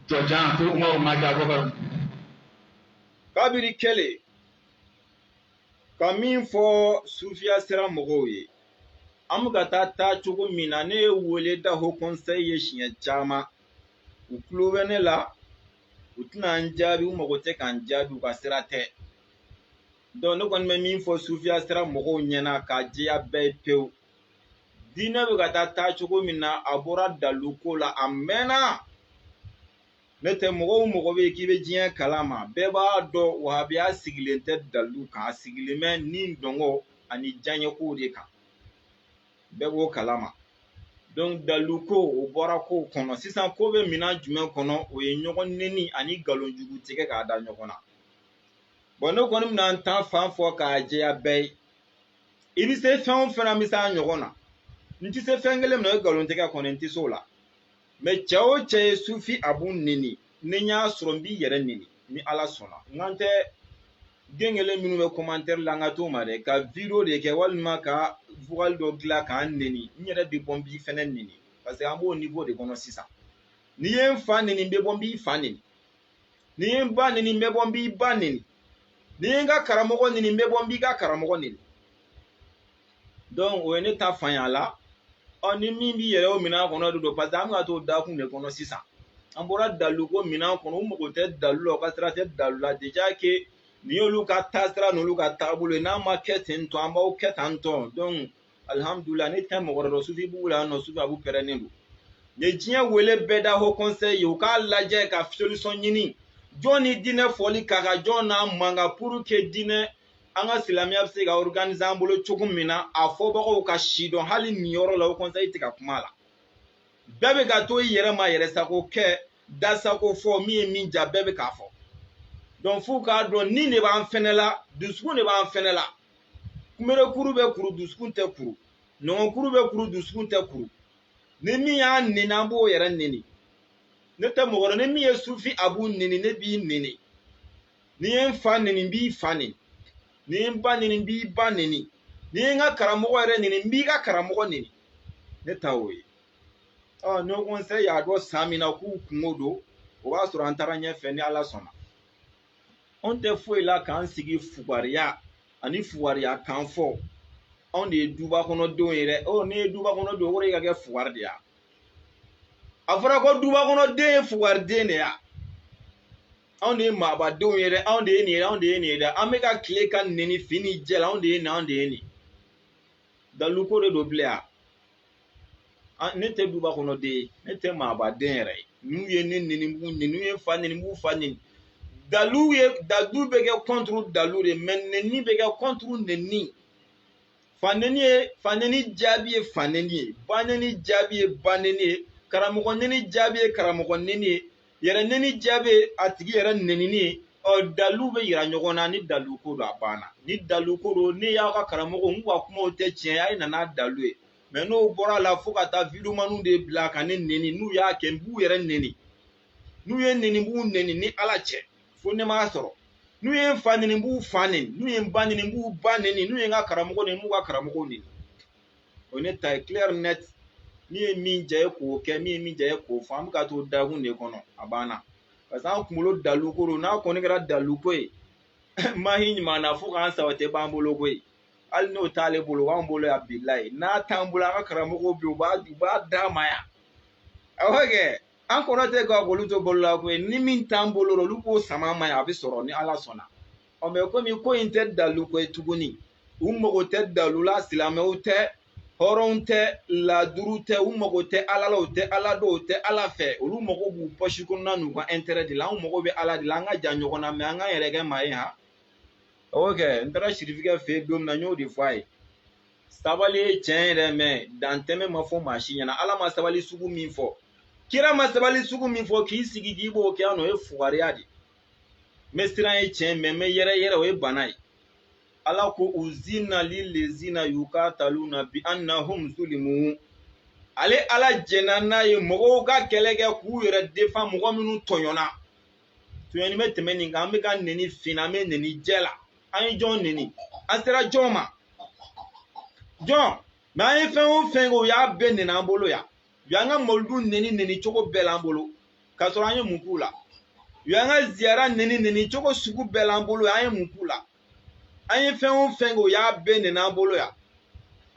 jɔjan ko Umaru ma kɛ Abubakar. Kabiri kɛlen ka min fɔ sufiya sira mɔgɔw ye an bɛ ka taa cogo min na ne ye wele da Haut Conseil ye siɲɛ caman u tulo bɛ ne la u tɛna n jaabi u mago tɛ ka n jaabi u ka sira tɛ donc ne kɔni bɛ min fɔ sufiya sira mɔgɔw ɲɛna ka jɛya bɛɛ ye pewu diinɛ bɛ ka taa cogo min na a bɔra dalu ko la a mɛnna ne tɛ mɔgɔw mɔgɔ bɛ k'i bɛ diɲɛ kalama bɛɛ b'a dɔn wahabiya sigilen tɛ dalu kan a sigilen bɛ ni dɔngɔ ani diɲɛko de kan bɛɛ b'o kalama donc dalu ko o bɔra ko kɔnɔ sisan ko bɛ minan jumɛn kɔnɔ o ye ɲɔgɔn neni ani nkalon jugu tigɛ k'a da ɲɔgɔn na bon ne kɔni bɛna n ta fan fɔ k'a jɛya bɛɛ ye i bɛ se fɛn o fɛn na n bɛ s'a ɲɔgɔn na n tɛ se fɛn kelen min na o ye nkalon tigɛ kɔni n tɛ se o la mais cɛ o cɛ ye sufi a b'u neni ni n y'a sɔrɔ n b'i yɛrɛ neni ni ala sɔnna n kan tɛ den kelen minnu bɛ commentaire la n ka t'o ma dɛ ka video de kɛ walima ka vocal dɔ dilan k'an neni n yɛrɛ bɛ bɔ n b'i fɛnɛ neni parce que an b'o niveau de kɔnɔ sisan n'i ye n fa neni n bɛ bɔ n b'i fa neni n'i ye n ba neni n bɛ bɔ n b'i ba neni n'i ye n ka karamɔgɔ neni n bɛ bɔ n b'i ka karamɔgɔ neni donc o ye ne ta fanya la ni min b'i yɛrɛ o minan kɔnɔ de don parce que an bɛ ka t'o dakun de kɔnɔ sisan an bɔra dalu ko minan kɔnɔ u mago tɛ dalu la u ka sira tɛ dalu la déjà que nin y'olu ka taasira n'olu ka taabolo ye n'a ma kɛ ten tɔ an b'aw kɛ tan tɔ donc alhamdulilah ne tɛ mɔgɔ wɛrɛ dɔn sufi b'u la yan nɔ sufi a b'u pɛrɛnnen don ye diɲɛ wele bɛɛ da Haut Conseil ye u k'a lajɛ ka solution ɲini jɔn ni diinɛ fɔli ka kan jɔn n'a man kan pour que diinɛ an ka silamɛya bɛ se ka organiser an bolo cogo min na a fɔbagaw ka si dɔn hali nin yɔrɔ la Haut Conseil tɛ ka kuma la bɛɛ bɛ ka to i yɛrɛ ma yɛrɛ sago kɛ dasako fɔ min ye min ja bɛɛ bɛ k'a fɔ donc f'u k'a dɔn ni de b'an fɛnɛ la dusukun de b'an fɛnɛ la kunberekuru bɛ kuru dusukun tɛ kuru nɔgɔnkuru bɛ kuru dusukun tɛ kuru ni min y'a neni an b'o yɛrɛ neni ne tɛ mɔgɔ dɔn ni min ye sufi a b'u neni ne b'i neni ni ye n fa neni n b'i fa neni ni ye n ba neni n b'i ba neni ni ye n ka karamɔgɔ yɛrɛ neni n b'i ka karamɔgɔ neni ne ta o ye ne Conseil y'a dɔn san min na k'u kungo don o b'a sɔrɔ an taara ɲɛfɛ ni ala sɔnna anw tɛ foyi la k'an sigi fugariya ani fugariya kan fɔ anw de ye duba kɔnɔdenw ye dɛ ne ye duba kɔnɔdenw o de ka kɛ fugari de ya a fɔra ko duba kɔnɔden ye fugariden de ya anw de ye maabadenw ye dɛ anw de ye nin ye anw de ye nin ye dɛ an bɛ ka tile ka neni fini jɛ la anw de ye nin anw de ye nin daluko de don bilen ne tɛ duba kɔnɔden ye ne tɛ maabaden yɛrɛ ye n'u ye ne neni n b'u neni n'u ye fa neni n b'u fa neni dalu bɛ kɛ contre dalu de mais neni bɛ kɛ contre neni fa neni jaabi ye fa neni ye ba neni jaabi ye ba neni ye karamɔgɔ neni jaabi ye karamɔgɔ neni ye yɛrɛ neni jaabi ye a tigi yɛrɛ nenini ye dalu bɛ yira ɲɔgɔn na ni dalu ko don a banna ni dalu ko don ne y'aw ka karamɔgɔ n ka kumaw tɛ tiɲɛ ye a ye nana dalu ye mais n'o bɔra la fo ka taa vidéoman de bila ka ne neni n'u y'a kɛ n b'u yɛrɛ neni n'u ye neni n b'u neni ni ala cɛ fo ne m'a sɔrɔ n'u ye n fa neni n b'u fa neni n'u ye n ba neni n b'u ba neni n'u ye n ka karamɔgɔ neni n b'u ka karamɔgɔ neni o ne ta ye clair net min ye min diya ye k'o kɛ min ye min diya ye k'o fɔ an bɛ ka t'o dakun de kɔnɔ a banna parce que an kunkolo dalu ko don n'a kɔni kɛra dalu ko ye mahi ɲuman na fo k'an saba tɛ b'an bolo koyi hali n'o t'ale bolo o b'an bolo yan bilayi n'a t'an bolo an ka karamɔgɔw bɛ yen u b'a d'a ma yan awɔ kɛ an kɔrɔ tɛ ka olu to bolo la koyi ni min t'an bolo olu b'o sama ma yan a bɛ sɔrɔ ni ala sɔnna mais komi ko in tɛ dalu ko ye tuguni u mago tɛ dalu la silamɛw tɛ hɔrɔnw tɛ laduru tɛ u mago tɛ ala la u tɛ ala dɔn u tɛ ala fɛ olu mago b'u poche kɔnɔna n'u ka intérêt de la an mago bɛ ala de la an ka jan ɲɔgɔn na mais an k'an yɛrɛ kɛ maa ye ha ok n taara sirifikɛ fɛ yen don min na n y'o de fɔ a ye sabali ye tiɲɛ yɛrɛ mais dantɛmɛ ma fɔ maa si ɲɛna ala ma sabali sugu min fɔ kira ma sabali sugu min fɔ k'i sigi k'i b'o kɛ yan nɔ o ye fugariya de n bɛ siran ye tiɲɛ mais n bɛ yɛrɛ yɛrɛ o ye bana ye ala ko uzina lillezina yuqataluna bi annahum zulimu ale ala jɛnna n'a ye mɔgɔw ka kɛlɛ kɛ k'u yɛrɛ defan mɔgɔ minnu tɔɲɔna tɔɲɔni bɛ tɛmɛ nin kan an bɛ ka neni finna an bɛ neni jɛ la an ye jɔn neni an sera jɔn ma jɔn mɛ an ye fɛn o fɛn kɛ o y'a bɛɛ neni an bolo yan u y'an ka mawuludu neni cogo bɛɛ la an bolo k'a sɔrɔ an ye mun k'u la u y'an ka ziyara neni cogo sugu bɛɛ la an bolo an ye mun k'u la an ye fɛn o fɛn kɛ o y'a bɛɛ neni an bolo yan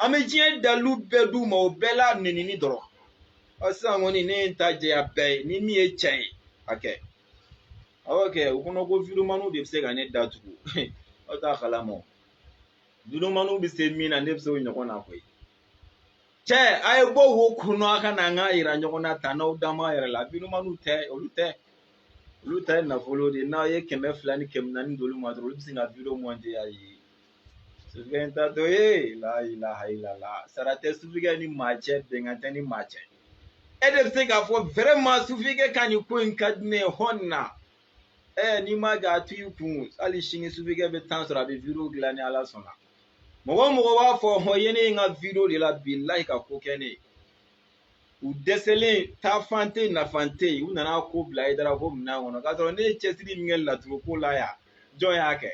an bɛ diɲɛ dalilu bɛɛ d'u ma o bɛɛ la nenini dɔrɔn sisan kɔni ne ye n ta jɛya bɛɛ ye ni min ye tiɲɛ ye a kɛ awɔ kɛ o kɔnɔ ko vidéoman de bɛ se ka ne datugu aw t'a kalama o vidéoman bɛ se min na ne bɛ se o ɲɔgɔn na koyi cɛ a ye bɔ wo kɔnɔ a ka na an ka yira ɲɔgɔn na tan n'aw dan b'a yɛrɛ la vidéoman tɛ olu ta ye nafolo de ye n'aw ye 200 ni 400 d'olu ma dɔrɔn olu bɛ se ka vidéo monter a ye sufigɛ ta to ye la ilaha illallah sara tɛ sufigɛ ni maa cɛ bɛnkan tɛ ni maa cɛ e de bɛ se k'a fɔ vraiment sufigɛ ka nin ko in ka di ne ye hɔn na n'i ma kɛ a to i kun hali sini sufigɛ bɛ temps sɔrɔ a bɛ vidéo dilan ni ala sɔnna mɔgɔ o mɔgɔ b'a fɔ hɔn ye ne ye n ka vidéo de la bilahi ka ko kɛ ne ye u dɛsɛlen taafan tɛ nafan tɛ yen u nana ko bila i dara ko minɛn kɔnɔ k'a sɔrɔ ne ye cɛsiri min kɛ laturu ko la yan jɔn y'a kɛ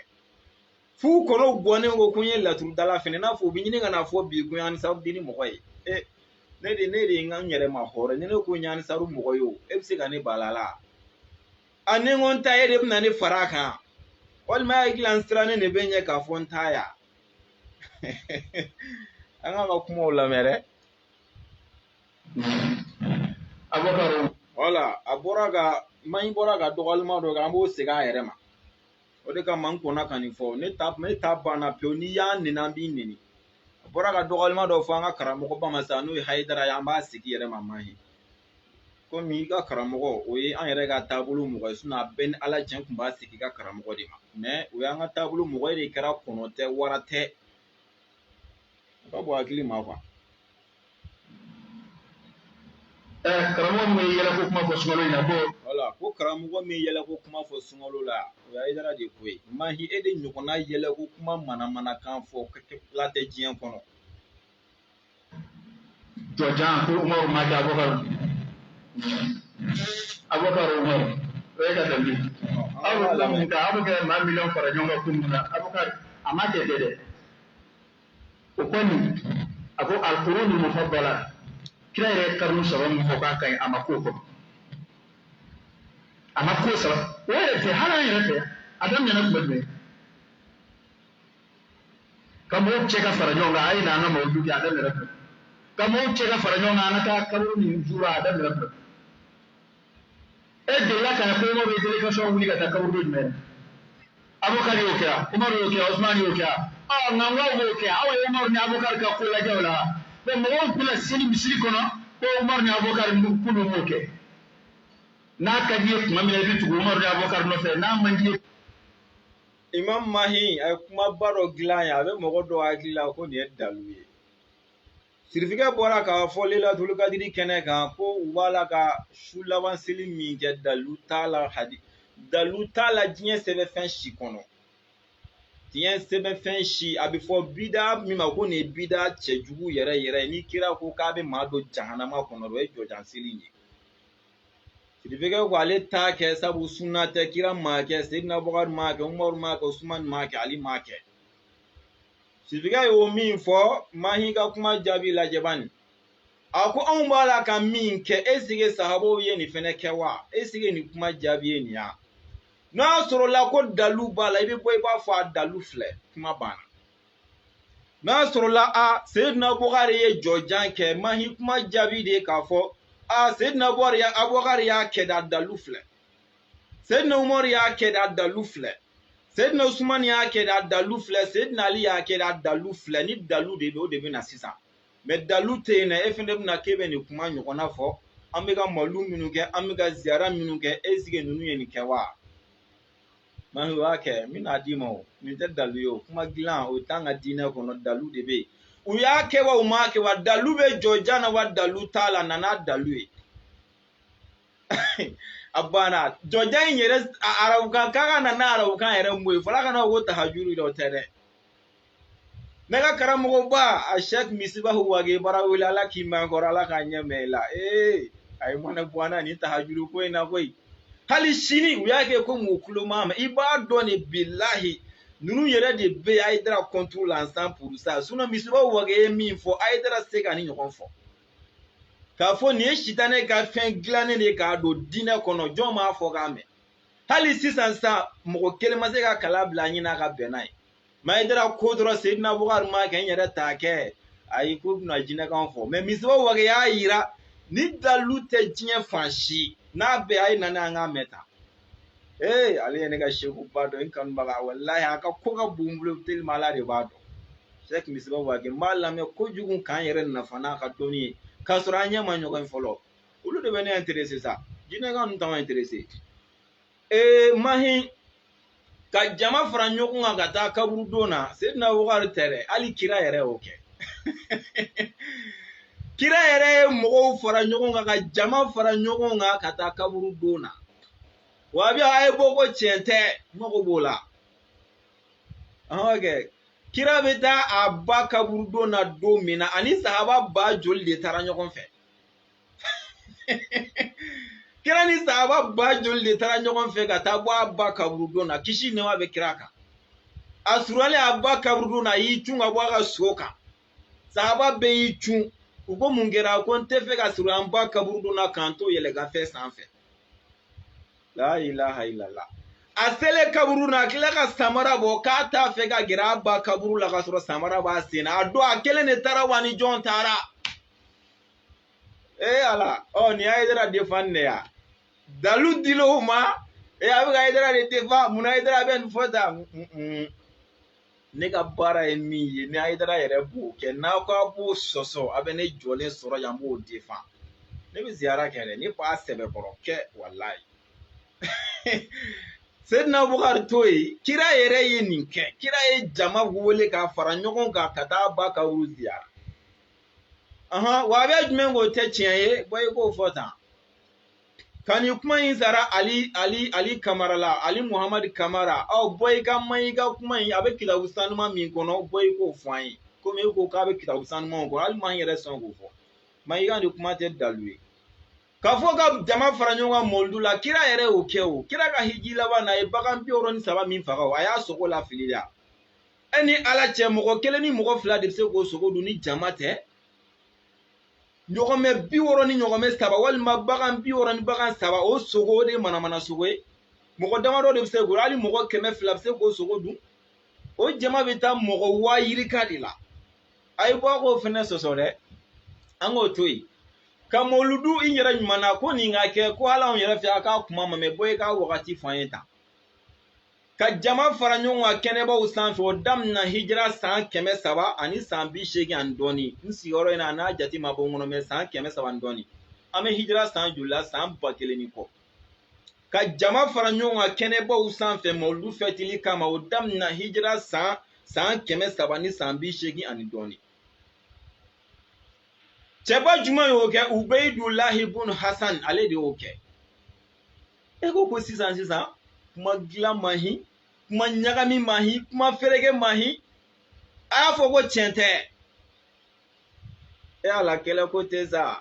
f'u kɔnɔ bɔnnen ko ko n ye laturu dala fɛnɛ n'a fɔ u bɛ ɲini ka na fɔ bi ko ɲani saru di ni mɔgɔ ye ne de ye n ka n yɛrɛ ma hɔrɔn ni ne ko ɲani saru mɔgɔ ye o e bɛ se ka ne bala la a ni n ko n ta e de bɛ na ne fara a kan walima e hakili n sirannen de bɛ ɲɛ k'a fɔ n ta yan an kan ka kumaw lamɛn dɛ wala a bɔra ka maɲi bɔra ka dɔgɔlima dɔ kɛ an b'o segin a yɛrɛ ma o de kama n kɔnna ka nin fɔ ne ta banna pewu n'i y'a neni an b'i neni a bɔra ka dɔgɔlima dɔ fɔ an ka karamɔgɔ ba ma sa n'o ye hayidara ye an b'a sigi yɛrɛ ma mahi komi i ka karamɔgɔ o ye an yɛrɛ ka taabolo mɔgɔ ye a bɛɛ ni ala cɛ tun b'a sigi i ka karamɔgɔ de ma mɛ o y'an ka taabolo mɔgɔ de kɛra kɔnɔ tɛ wara tɛ o ka bɔ hakili ma kuwa karamɔgɔ min ye yɛlɛ ko kuma fɔ sunkalo in na ko wala ko karamɔgɔ min yɛlɛ ko kuma fɔ sunkalo la o ye hayidara de ko ye mahi e de ɲɔgɔnna yɛlɛ ko kuma manamanakan fɔ la tɛ diɲɛ kɔnɔ jɔjan ko umaru ma kɛ abubakar umaru o ye ka dabi aw bɛ lamun ka aw bɛ kɛ maa miliyɔn fara ɲɔgɔn kan kun min na abubakar a ma kɛ dɛ o kɔni a ko alukoro ni mufaddala kira yɛrɛ karinu saba min fɔ k'a ka ɲi a ma k'o kɔnɔ a ma ko saba o yɛrɛ tɛ hali an yɛrɛ fɛ a daminɛna tuma jumɛn ka mɔgɔw cɛ ka fara ɲɔgɔn kan a ye na an ka mawudu kɛ a daminɛna tuma ka mɔgɔw cɛ ka fara ɲɔgɔn kan an ka taa kaburu ni jura a daminɛna tuma e delila ka ko Umaru ye délégation wuli ka taa kaburu jumɛn Abubakar y'o kɛ Umaru y'o kɛ Usman y'o kɛ nka n k'aw b'o kɛ aw ye Umaru ni Abubakar ka ko lajɛ o la mɔgɔw tɛna seli misiri kɔnɔ ko Umaru ni Abubakar k'olu m'o kɛ n'a ka di ye tuma min na i bɛ tugu Umaru ni Abubakar nɔfɛ n'a man di ye. Imam Mahi a ye kumaba dɔ dilan yan a bɛ mɔgɔ dɔw hakili la ko nin ye dalu ye sirifikɛ bɔra k'a fɔ Lailatul Qadri kɛnɛ kan ko u b'a la ka su laban seli min kɛ dalu t'a la diɲɛ sɛbɛnfɛn si kɔnɔ diɲɛ sɛbɛnfɛn si a bɛ fɔ bida min ma ko nin ye bida cɛjugu yɛrɛ yɛrɛ ni kira ko k'a bɛ maa don jahanama kɔnɔ o ye jɔjan seli ye sirifikɛ ko ale t'a kɛ sabu sunna tɛ kira maa kɛ Seydina Abubakar maa kɛ Umaru maa kɛ Usman maa kɛ Ali maa kɛ sirifikɛ y'o min fɔ Mahi ka kuma jaabi lajɛ bani a ko anw b'a la ka min kɛ esike sahabaw ye nin fɛnɛ kɛ wa esike nin kuma jaabi ye nin ya n'a sɔrɔ la ko dalu b'a la i bɛ bɔ i b'a fɔ a dalu filɛ kuma banna n'a sɔrɔ la a Seydina Abubakar ye jɔjan kɛ Mahi kuma jaabi de k'a fɔ a Seydina Abubakar y'a kɛ da dalu filɛ Seydina Umaru y'a kɛ da dalu filɛ Seydina Usman y'a kɛ da dalu filɛ Seydina Ali y'a kɛ da dalu filɛ ni dalu de bɛ o de bɛ na sisan mɛ dalu tɛ yen nɔ e fɛnɛ bɛna k'e bɛ nin kuma ɲɔgɔnna fɔ an bɛ ka mawulu minnu kɛ an bɛ ka ziyara minnu kɛ esike ninnu ye nin kɛ wa Mahi o y'a kɛ n bɛna d'i ma o nin tɛ dalu ye o kuma dilan o t'an ka diinɛ kɔnɔ dalu de bɛ yen u y'a kɛ wa u m'a kɛ wa dalu bɛ jɔjan na wa dalu t'a la nana dalu ye a banna jɔjan in yɛrɛ arabukan k'a ka na n'a arabukan yɛrɛ mun ye fɔra ka na ko tahajuru dɔ tɛ dɛ Nega karamogo ba a Sheikh Misbahu wage barawila ala kima ngora ala kanya mela ay mana bwana ni tahajuru ko ina koi hali sini uyake ko mukulo mama iba doni billahi nunu yere de be aidra contrôle ensemble pour ça suna Misbahu wage min fo aidra sega ni nyokon fo ka fo ni shitane ka fen glane ne ka do dina kono joma fo ga me hali sisan sa mo kelema se ka kala bla nyina ka benai maidra kodro Seydina Abubakar ma kan yara take ayi ko na jina kan fo mais Misbahu wage ya yira ni dalute jinye fanshi na be ay nana nga meta ale ne ga sheku bado in kan baga wallahi aka ko ga bumbulu tel malade bado Sheikh Misbahu wage malame ko jugun kan yere na fana ka doni ka suranya manyo kan folo ulu de bene intéressé ça jina ga nta ma intéressé mahi ka jama fara nyokun ga ta kaburu dona Seydina Abubakar tere ali kira yere oke kira yere mogo fara nyokun ga jama fara nyokun ga ka ta kaburu dona wabi ay boko chente mogo bola okay kira beta abba kaburu dona do mina ani sahaba ba jol de tara nyokun fe kira ni sahaba ba jol de tara nyokon fe ka ta bo abba kaburu dona kishi ne wa be kiraka asurale abba kaburu dona yi tunga bo ga soka sahaba be yi tun ugo mungera ko nte fe ka suru abba kaburu dona kanto yele ga fe sanfe la ilaha illallah asele kaburu na kila ka samara bo ka ta fe ga gira abba kaburu la ka suru samara ba sina ado akele ne tara wani jon tara ala ni aidera defande ya dalu dilo ma abiga aidera de tefa muna aidera ben fota ne ka bara emi ni aidera yere bu ke na ko bu soso abene jole soro ya mo defa ne bi ziara kere ni pa sebe koro ke wallahi Seydina Abubakar toyi kira yere yeninke kira ye jama wole ka fara nyogon ka kata ba ka uru ziara wa be jumen go te chiye boy ko fota kani kuma yin zara ali kamara la ali Muhammad kamara boy ga mai ga kuma yin abe kila usanu ma min kono boy ko fwan ko me ko ka be kila usanu ma ko ali man yere son go fo mai ga ni kuma te dalwe ka fo ga jama faranyo ga moldu la kira yere o kewo kira ga hijila ba na e bagan bi oron saba min faga aya soko la filila ani ala che mo kele ni mo fla de se ko soko du ni jama te nyogome bi woroni nyogome saba walma bagan bi woroni bagan saba o sogo de mana sogo mogo damaro de se go ali mogo keme flap se go sogo du o jama beta mogo wa yiri kadila ay bo ko fene sosore ango toyi kamoludu inyera nyumana ko ni ngake ko ala on yera fi aka kuma mame boy ka wakati fanyeta ka jama faranyonwa keneba usanfi o damna hijra san keme saba ani san bi shegi andoni nsi yoro ina na jati mabongono me san keme saba andoni ame hijra san jula san bakeleni ko ka jama faranyonwa keneba usanfi moludu fetili kama o damna hijra san keme saba ni san bi shegi andoni cheba juma yoke Ubaydullah ibn Hasan ale de oke ego ko sisan kuma gila mahi kuma nyagami mahi kuma ferege mahi aya fogo chente ala kele ko teza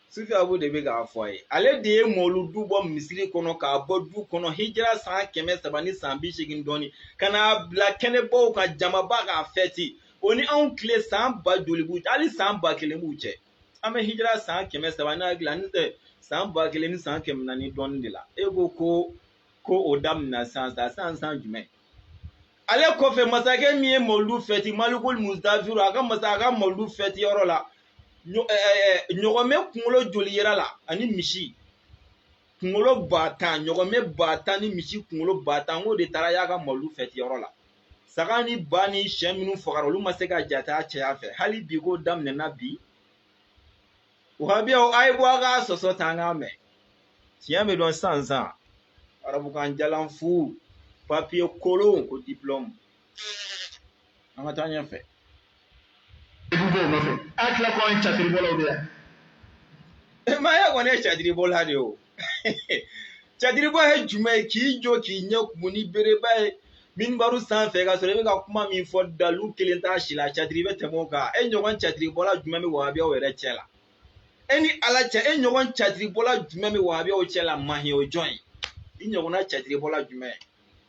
sufi abu de bega afoy ale de moludu bo misiri kono ka bodu kono hijra san keme sabani san bi shigin doni kana bla kene bo ka jama ba ka feti oni an kle san ba dolibu ali san ba kele buche ame hijra san keme sabani aglan de san ba kele ni san keme nani don dila ego ko odam na san jume ale ko fe masake mi molu feti malikul mustafiru aga masaka molu feti yorola nyogome kungolo joli yerala ani mishi kungolo bata nyogome bata ni mishi kungolo bata ngo de tara yaga molu feti yorola sagani bani sheminu fogaro lu maseka jata cha fe hali bigo dam ne nabi uhabia ai bwaga soso tanga me tiame don sansa arabu kan jalan fu papier kolo ko diplôme amatanya fe akla ko en chatri bolo be ma ya wona chatri bola de o chatri bo he jume ki jo ki nya kumuni bere ba minbaru sanfɛ ka sɔrɔ i bɛ ka kuma min fɔ dalu kelen t'a si la catiri bɛ tɛmɛ o kan e ɲɔgɔn catiri bɔla jumɛn bɛ wahabiyaw yɛrɛ cɛ la e ni ala cɛ e ɲɔgɔn catiri bɔla jumɛn bɛ wahabiyaw cɛ la mahi o jɔn ye i ɲɔgɔnna catiri bɔla jumɛn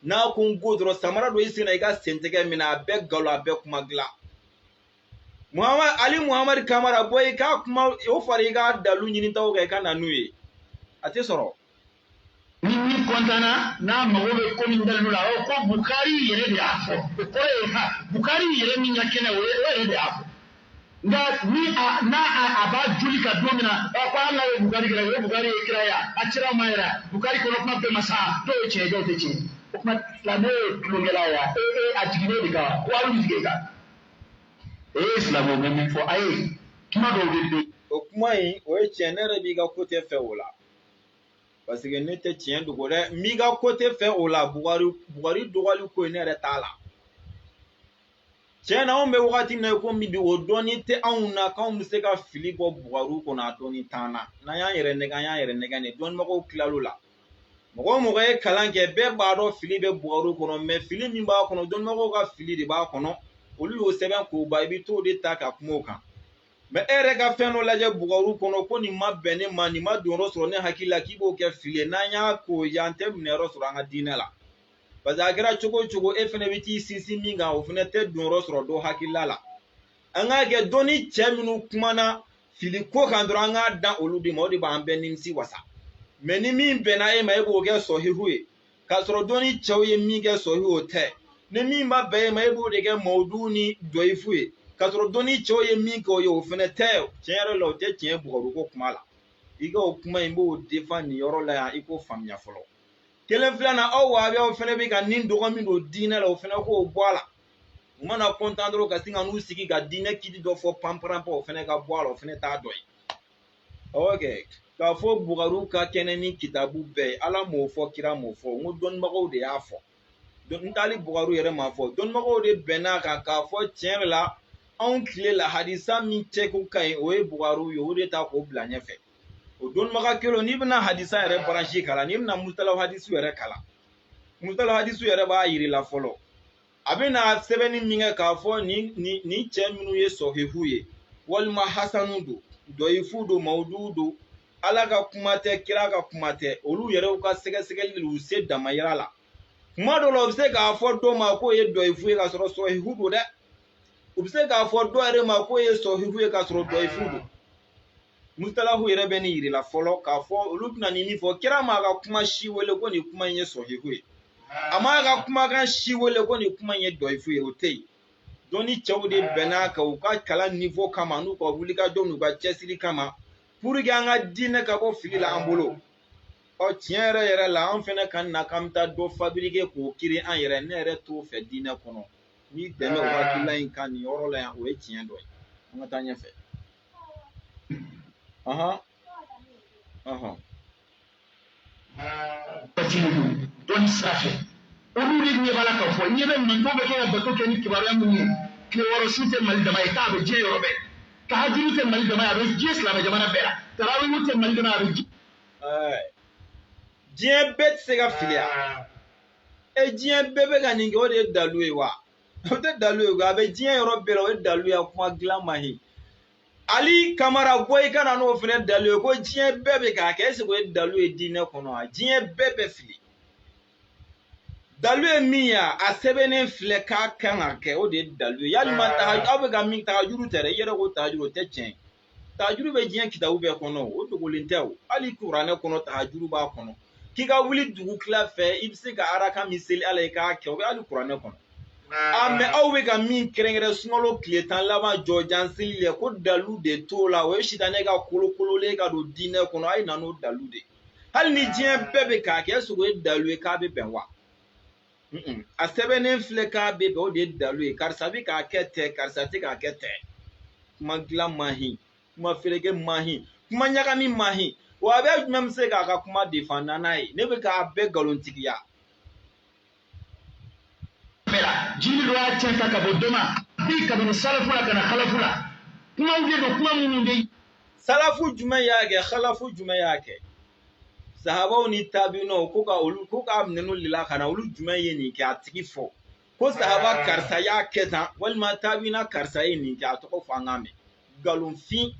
n'a ko n go dɔrɔn samara dɔ i sen na i ka sentigɛ minɛ a bɛɛ galo a bɛɛ kuma dilan Ali Muhamad Kamara bɔ i ka kuma o fara i ka dalu ɲinitaw kɛ i ka na n'u ye a tɛ sɔrɔ ni min kɔntana n'a mago bɛ ko min dalu la o ko Bukari yɛrɛ de y'a fɔ o kɔrɔ ye Bukari yɛrɛ min ka kɛnɛ o yɛrɛ de y'a fɔ nka ni n'a b'a joli ka don min na ko Allah ye Bukari kira o ye Bukari ye kira ye a cira ma yɛrɛ Bukari kɔnɔ kuma bɛɛ ma sa dɔw ye tiɲɛ dɔw tɛ tiɲɛ o kuma silamɛ ye tulonkɛla ye a jiginnen de kan wari bɛ jigin kan silamɛw bɛ min fɔ a ye kuma dɔw bɛ don o kuma in o ye tiɲɛ ne yɛrɛ b'i ka ko tɛ fɛ o la parce que ne tɛ tiɲɛ dogo dɛ n b'i ka ko tɛ fɛ o la Bugari dɔgɔyali ko in ne yɛrɛ t'a la tiɲɛ na anw bɛ wagati min na ko min bi o dɔɔni tɛ anw na k'anw bɛ se ka fili bɔ Bugari kɔnɔ a dɔɔni t'an na n'an y'an yɛrɛ nɛgɛ an y'an yɛrɛ nɛgɛ nin dɔnnibagaw tilal'o la mɔgɔ o mɔgɔ ye kalan kɛ bɛɛ b'a dɔn fili bɛ Bugari kɔnɔ mais fili min b'a kɔnɔ dɔnnibagaw ka fili de b'a kɔnɔ olu y'o sɛbɛn k'o ban i bɛ t'o de ta ka kuma o kan mais e yɛrɛ ka fɛn dɔ lajɛ Bugari kɔnɔ ko nin ma bɛn ne ma nin ma don yɔrɔ sɔrɔ ne hakili la k'i b'o kɛ fili ye n'an y'a ko yan tɛ minɛ yɔrɔ sɔrɔ an ka diinɛ la parce que a kɛra cogo o cogo e fɛnɛ bɛ t'i sinsin min kan o fɛnɛ tɛ don yɔrɔ sɔrɔ dɔ hakilila la an k'a kɛ dɔnni cɛ minnu kumana fili ko kan dɔrɔn an k'a dan olu de ma o de b'an bɛɛ nimisi wasa mais ni min bɛnna e ma e b'o kɛ sɔhihu ye k'a sɔrɔ dɔnni cɛw ye min kɛ sɔhihu o tɛ ni min ma bɛn e ma e b'o de kɛ mawudu ni dɔyifu ye k'a sɔrɔ dɔnni cɛw ye min kɛ o ye o fɛnɛ tɛ tiɲɛ yɛrɛ la o tɛ tiɲɛ Bugari ko kuma la i ka o kuma in b'o defan nin yɔrɔ la yan i k'o faamuya fɔlɔ kelen filanan aw wahabiyaw fɛnɛ bɛ ka nin dɔgɔ min don diinɛ la o fɛnɛ k'o bɔ a la u mana kontan dɔrɔn ka sin ka n'u sigi ka diinɛ kiti dɔ fɔ panparanpa o fɛnɛ ka bɔ a la o fɛnɛ t'a dɔ ye ok k'a fɔ Bugari ka kɛnɛ ni kitabu bɛɛ ye ala m'o fɔ kira m'o fɔ n ko dɔnnibagaw de y'a fɔ n taali Bugari yɛrɛ m'a fɔ dɔnnibagaw de bɛnn'a kan k'a fɔ tiɲɛ yɛrɛ la anw tile la hadisa min cɛko ka ɲi o ye Bugari ye o de ta k'o bila ɲɛfɛ o dɔnnibaga kelen n'i bɛna hadisa yɛrɛ baransi kalan n'i bɛna musalaw hadisu yɛrɛ kalan musalaw hadisu yɛrɛ b'a yiri la fɔlɔ a bɛna sɛbɛnni min kɛ k'a fɔ ni cɛ minnu ye sɔhihu ye walima hasanu don dɔyifu don mawudu don ala ka kuma tɛ kira ka kuma tɛ olu yɛrɛw ka sɛgɛsɛgɛli u se damayira la kuma dɔ la u bɛ se k'a fɔ dɔ ma k'o ye dɔyifu ye k'a sɔrɔ sɔhihu don dɛ u bɛ se k'a fɔ dɔ yɛrɛ ma k'o ye sɔhihu ye k'a sɔrɔ dɔyifu don mustalahu yɛrɛ bɛ nin yiri la fɔlɔ k'a fɔ olu bɛna nin min fɔ kira ma ka kuma si wele ko nin kuma in ye sɔhihu ye a ma ka kumakan si wele ko nin kuma in ye dɔyifu ye o tɛ yen dɔnni cɛw de bɛnna kan u ka kalan niveau kama n'u ka wulikajɔ n'u ka cɛsiri kama pour que an ka diinɛ ka bɔ fili la an bolo tiɲɛ yɛrɛ yɛrɛ la an fɛnɛ kan na k'an bɛ taa dɔ fabriquer k'o kiiri an yɛrɛ ne yɛrɛ t'o fɛ diinɛ kɔnɔ n'i dɛmɛ o hakilila in kan nin yɔrɔ la yan o ye tiɲɛ dɔ ye an ka taa ɲɛfɛ dɔnni sira fɛ olu de ɲɛ b'a la k'a fɔ ɲɛ bɛ mankan bɛ kɛ ka bato kɛ ni kibaruya minnu ye tile wɔɔrɔ su tɛ Mali dama ye k'a bɛ diɲɛ yɔrɔ bɛɛ tahajuru tɛ Mali dama ye a bɛ diɲɛ silamɛ jamana bɛɛ la taraweeh tɛ Mali dama ye a bɛ diɲɛ bɛɛ tɛ se ka filiya diɲɛ bɛɛ bɛ ka nin kɛ o de ye dalu ye wa o tɛ dalu ye a bɛ diɲɛ yɔrɔ bɛɛ la o ye dalu ye kuma dilan man ɲi Ali Kamara bɔ i kana n'o fɛnɛ dalu ye ko diɲɛ bɛɛ bɛ k'a kɛ est-ce que o ye dalu ye diinɛ kɔnɔ wa diɲɛ bɛɛ bɛ fili dalu ye min ye a sɛbɛnnen filɛ k'a kan ka kɛ o de ye dalu ye yalima aw bɛ ka min tahajuru tɛ dɛ i yɛrɛ ko tahajuru o tɛ tiɲɛ tahajuru bɛ diɲɛ kitabu bɛɛ kɔnɔ o dogolen tɛ o hali kuranɛ kɔnɔ tahajuru b'a kɔnɔ k'i ka wuli dugu tila fɛ i bɛ se ka araka min seli ala ye k'a kɛ o bɛ hali kuranɛ kɔnɔ mais aw bɛ ka min kɛrɛnkɛrɛn sunkalo tile 10 laban jɔjan seli la ko dalu de t'o la o ye sitanɛ ka kolokololen ka don diinɛ kɔnɔ a ye na n'o dalu de hali ni diɲɛ bɛɛ bɛ k'a kɛ est-ce que o ye dalu ye k'a bɛ bɛn wa a sɛbɛnnen filɛ k'a bɛ bɛn o de ye dalu ye karisa bɛ k'a kɛ tɛ karisa tɛ k'a kɛ tɛ kuma dilan man ɲi kuma fereke man ɲi kuma ɲagami man ɲi wa a bɛ jumɛn bɛ se k'a ka kuma defan n'a ye ne bɛ k'a bɛɛ nkalontigiya jiri dɔ y'a cɛ ta ka bɔ dɔ ma bi kabini salafu la ka na halafu la kumaw de don kuma minnu bɛ salafu jumɛn y'a kɛ halafu jumɛn y'a kɛ sahabaw ni tabiinaw ko ka minɛnw de la ka na olu jumɛn ye nin kɛ a tigi fɔ ko sahaba karisa y'a kɛ tan walima taabina karisa ye nin kɛ a tɔgɔ fɔ an k'a mɛn galonfin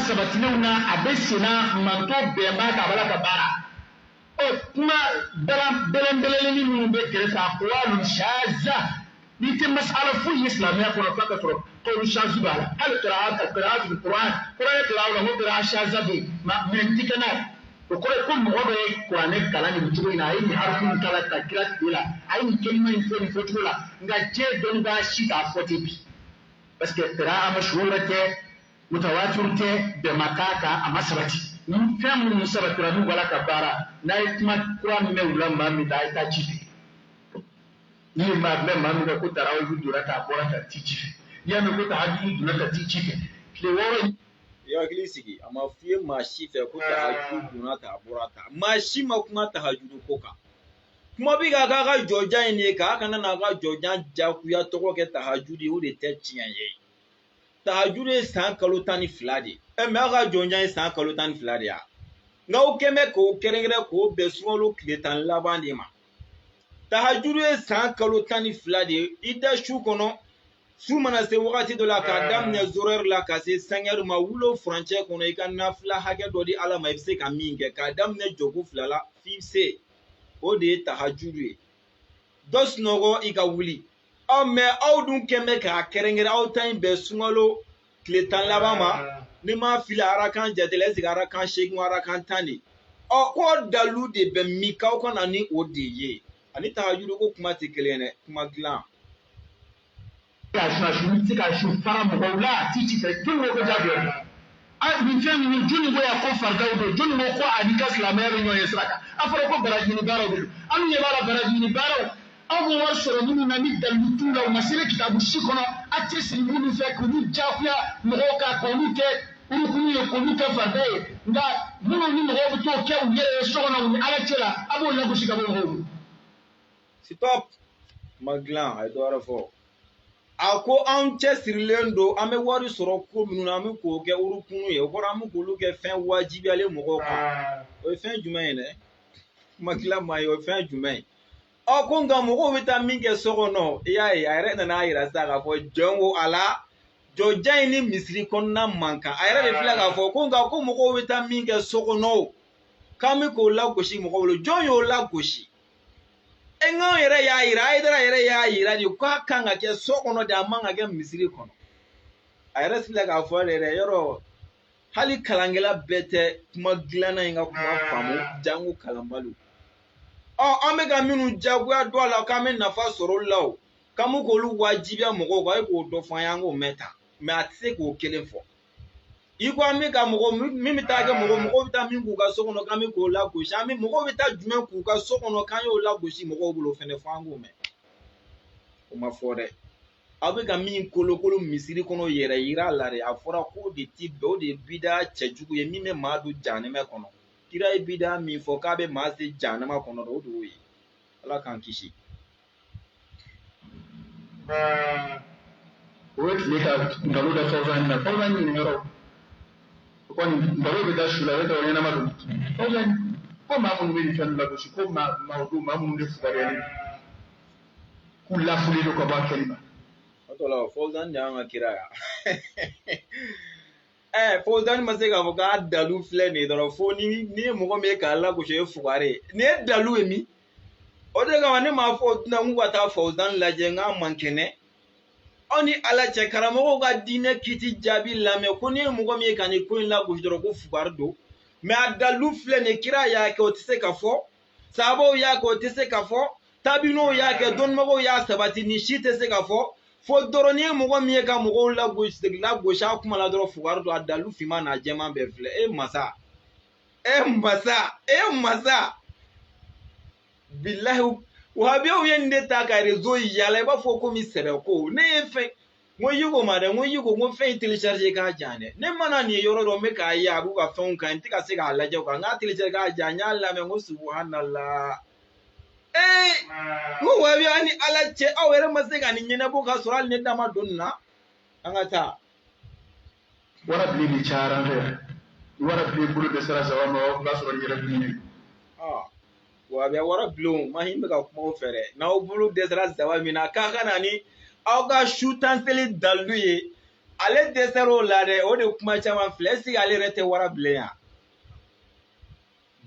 sabatinɛw na a bɛ senna manto bɛnba ka bala ka baara kuma bɛlɛnbɛlɛnni minnu bɛ kɛrɛfɛ a kuwalu shaza n'i tɛ masala foyi ye silamɛya kɔnɔ f'a ka sɔrɔ tɔw shazi b'a la hali kɛra kuran ye kɛra la ko kɛra shaza bɛ yen mɛ n ti kɛ n'a ye o kɔrɔ ye ko mɔgɔ dɔ ye kuranɛ kalan nin cogo in na a ye nin harifu kala ka kira tile la a ye nin kelima in fɔ nin fɔcogo la nka diɲɛ dɔnnibaa si k'a fɔ ten bi parce que kɛra a ma suwɛrɛ tɛ mutawatir tɛ bɛnba k'a kan a ma sabati ni fɛn minnu sabatira n'u b'a la ka baara n'a ye kuma kura min mɛn wula maa min da a ye taa ci fɛ n'i ye maa min na ko tarawele donna k'a bɔra ka ti ci fɛ n'i y'a mɛn ko tahajudi donna ka ti ci fɛ tile wɔɔrɔ i hakili sigi a ma f'i ye maa si fɛ ko tahajudi donna ta a bɔra ta maa si ma kuma tahajudi ko kan kuma bi ka k'a ka jɔjan in de ye k'a kana n'a ka jɔjan jagoya tɔgɔ kɛ tahajudi o de tɛ tiɲɛ ye tahajudi ye san kalo 12 de mɛ a ka jɔjan ye san kalo 12 de ya nka o kɛn bɛ k'o kɛrɛnkɛrɛn k'o bɛn sunkalo tile 10 laban de ma tahajudi ye san kalo 12 de ye i da su kɔnɔ su mana se wagati dɔ la k'a daminɛ 0 la ka se 5 ma wulo furancɛ kɔnɔ i ka nafila hakɛ dɔ di ala ma i bɛ se ka min kɛ k'a daminɛ jɔko 2 la f'i se o de ye tahajudi ye dɔ sunɔgɔ i ka wuli mɛ aw dun kɛn bɛ k'a kɛrɛnkɛrɛn aw ta in bɛn sunkalo tile 10 laban ma ni ma fili arakan jatela est-ce que arakan 8 arakan 10 de ko dalu de bɛ min k'aw ka na ni o de ye ani tahajudi ko kuma tɛ kelen dɛ kuma dilan se ka su fara mɔgɔw la ti ci fɛ jɔn ko jaabi nin fɛn ninnu jɔnni ko yan ko faridaw don jɔnni ko a n'i ka silamɛya bɛ ɲɔgɔn ye sira kan a fɔra ko barajini baaraw de don an ɲɛ b'a la barajini baaraw aw bɛ wari sɔrɔ minnu na ni dalilu t'u la u ma se kitabu si kɔnɔ a tɛ siri minnu fɛ k'olu diyagoya mɔgɔw kan k'olu kɛ urukunu ye k'olu kɛ farida ye nka minnu ni mɔgɔw bɛ t'o kɛ u yɛrɛ ye so kɔnɔ u ni ala cɛ la a b'o lagosi ka bɔ mɔgɔw bolo. stop ma dilan a ye dɔ wɛrɛ fɔ a ko an cɛ sirilen don an bɛ wari sɔrɔ ko minnu na an bɛ k'o kɛ urukunu ye o kɔrɔ an bɛ k'olu kɛ fɛn wajibiyalen mɔgɔw kan o ye fɛn jumɛn ye dɛ ma dilan maa ye o ye fɛn jumɛn ye ko nka mɔgɔw bɛ taa min kɛ so kɔnɔ i y'a ye a yɛrɛ nana yira sisan k'a fɔ jɔn ko a la jɔjan in ni misiri kɔnɔna man kan a yɛrɛ de filɛ k'a fɔ ko nka ko mɔgɔw bɛ taa min kɛ so kɔnɔ k'an bɛ k'o lagosi mɔgɔw bolo jɔn y'o lagosi n'anw yɛrɛ y'a yira Hayidara yɛrɛ y'a yira de k'a kan ka kɛ so kɔnɔ de a man ka kɛ misiri kɔnɔ a yɛrɛ filɛ k'a fɔ yɛrɛ yɔrɔ hali kalankɛla bɛɛ tɛ kuma dilanna in ka kuma faamu jango kalanbalo an bɛ ka minnu jagoya don a la k'an bɛ nafa sɔrɔ olu la o k'an bɛ k'olu wajibiya mɔgɔw kan e k'o dɔ fɔ an ye an k'o mɛn tan mɛ a tɛ se k'o kelen fɔ i ko an bɛ ka mɔgɔ min bɛ taa kɛ mɔgɔw bɛ taa min k'u ka so kɔnɔ k'an bɛ k'o lagosi an bɛ mɔgɔw bɛ taa jumɛn k'u ka so kɔnɔ k'an y'o lagosi mɔgɔw bolo o fana fɔ an k'o mɛn o ma fɔ dɛ aw bɛ ka min kolokolo misiri kɔnɔ yɛrɛ yira la de a fɔra k'o de ti bɛn o de ye bida cɛjugu ye min bɛ maa don jahanɛmɛ kɔnɔ kira ye bida min fɔ k'a bɛ maa se jahanɛmɛ kɔnɔ o de y'o ye ala k'an kisi. o ye tile ka nkalon da fɔlɔfɔlɔ na fɔlɔfɔlɔ ɲininkayɔrɔ kɔni nkalon bɛ da su la o ye tɔgɔ ɲɛnama don fɔlɔfɔlɔ ko maa minnu bɛ nin fɛn lagosi ko maa minnu de fugariyalen k'u lafuli don ka bɔ a kɛli ma. o tɔ la Fawzan de y'an ka kira yan Fawzan ma se k'a fɔ k'a dalu filɛ nin ye dɔrɔn fo ni ye mɔgɔ min ye k'a lagosi o ye fugari ye nin ye dalu ye min o de kama ne m'a fɔ dunan k'u ka taa Fawzan lajɛ n k'a man kɛnɛ aw ni ala cɛ karamɔgɔw ka diinɛ kiti jaabi lamɛn ko ni ye mɔgɔ min ye ka nin ko in lagosi dɔrɔn ko fugari don mɛ a dalu filɛ nin ye kira y'a kɛ o tɛ se ka fɔ sahabaw y'a kɛ o tɛ se ka fɔ tabiinaw y'a kɛ dɔnnibagaw y'a sabati nin si tɛ se ka fɔ fo dɔrɔn ni ye mɔgɔ min ye ka mɔgɔw lagosi a kuma la dɔrɔn fugari don a dalu finman n'a jɛman bɛɛ filɛ masa bilahi wahabiyaw ye nin de ta ka réseau yala i b'a fɔ komi sɛbɛko ne ye fɛn n ko yiko ma dɛ n ko yiko n ko fɛn in télécharger k'a jan dɛ ne mana nin ye yɔrɔ dɔ n bɛ k'a ye a b'u ka fɛnw kan n tɛ ka se k'a lajɛ n k'a télécharger k'a jan n y'a lamɛn n ko subhanallah n ko wahabiya ni ala cɛ aw yɛrɛ ma se ka nin ɲɛnabɔ k'a sɔrɔ hali ne da ma don nin na an ka taa. wara bilen de cayara an fɛ wara bilen bolo dɛsɛra saba ma o b'a sɔrɔ n yɛrɛ dumuni wa bɛ wara bulon ma hin bɛ ka kuma o fɛ dɛ n'aw bolo dɛsɛra zaba min na k'a ka na ni aw ka su tanseli dalu ye ale dɛsɛra o la dɛ o de kuma caman filɛ est ce que ale yɛrɛ tɛ wara bilen yan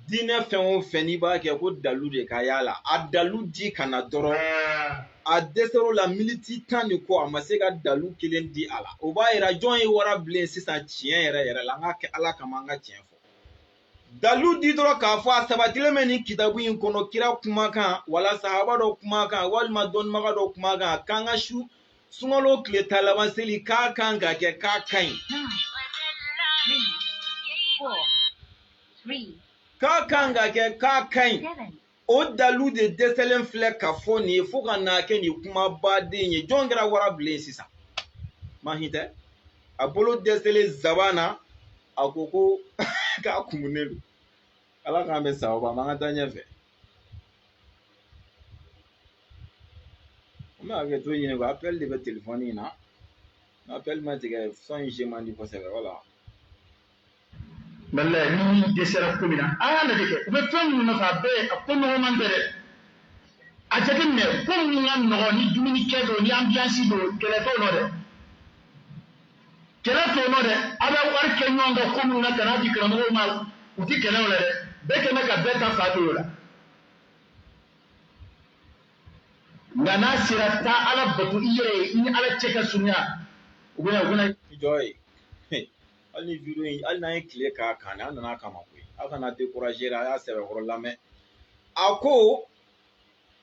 diinɛ fɛn o fɛn n'i b'a kɛ ko dalu de ka y'a la a dalu di ka na dɔrɔn a dɛsɛra o la miniti 10 de ko a ma se ka dalu kelen di a la o b'a yira jɔn ye wara bilen sisan tiɲɛ yɛrɛ yɛrɛ la an ka kɛ ala kama an ka tiɲɛ fɔ dalu di dɔrɔn k'a fɔ a sabatilen bɛ nin kitabu in kɔnɔ kira kumakan wala sahaba dɔ kumakan walima dɔnnibaga dɔ kumakan k'an ka su sunkalo tile 10 laban seli k'a kan ka kɛ k'a ka ɲi k'a kan ka kɛ k'a ka ɲi o dalu de dɛsɛlen filɛ ka fɔ nin ye fo ka n'a kɛ nin kumabaden ye jɔn kɛra wara bilen sisan ma hin tɛ a bolo dɛsɛlen zaban na a ko ko k'a kumunen don ala k'an bɛ sababa ma an ka taa ɲɛfɛ n bɛ hakɛ to ɲini ko appel de bɛ telefɔni in na appel ma tigɛ son in man di kosɛbɛ wala wallahi ni dɛsɛra ko min na a y'a lajɛ kɛ u bɛ fɛn minnu nɔfɛ a bɛɛ a ko nɔgɔman tɛ dɛ a jateminɛ ko minnu ka nɔgɔn ni dumunikɛ don ni ambiance don kɛlɛ t'o nɔ dɛ kɛlɛ t'o nɔ dɛ a bɛ wari kɛ ɲɔgɔn kan ko minnu na ka n'a di karamɔgɔw ma u ti kɛlɛ o la dɛ bɛɛ kɛmɛ ka bɛɛ ta fa to o la nka n'a sera taa ala bato i yɛrɛ ye i ni ala cɛ ka surunya u bɛna jɔ ye hali ni video in hali n'an ye tile k'a kan an nana kama koyi aw kana décourager a y'a sɛbɛkɔrɔ lamɛn a ko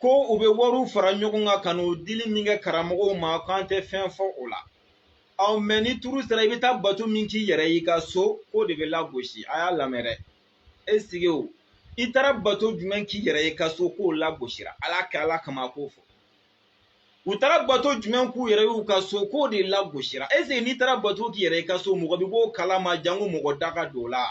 u bɛ wariw fara ɲɔgɔn kan ka n'o dili min kɛ karamɔgɔw ma k'an tɛ fɛn fɔ o la aw mɛ ni turu sera i bɛ taa bato min k'i yɛrɛ y'i ka so k'o de bɛ lagosi a y'a lamɛn dɛ e sigi o i taara bato jumɛn k'i yɛrɛ y'i ka so k'o lagosira ala kɛ ala kama k'o fɔ u taara bato jumɛn k'u yɛrɛ y'u ka so k'o de lagosira est ce que n'i taara bato k'i yɛrɛ i ka so mɔgɔ bɛ b'o kalama jango mɔgɔ da ka don o la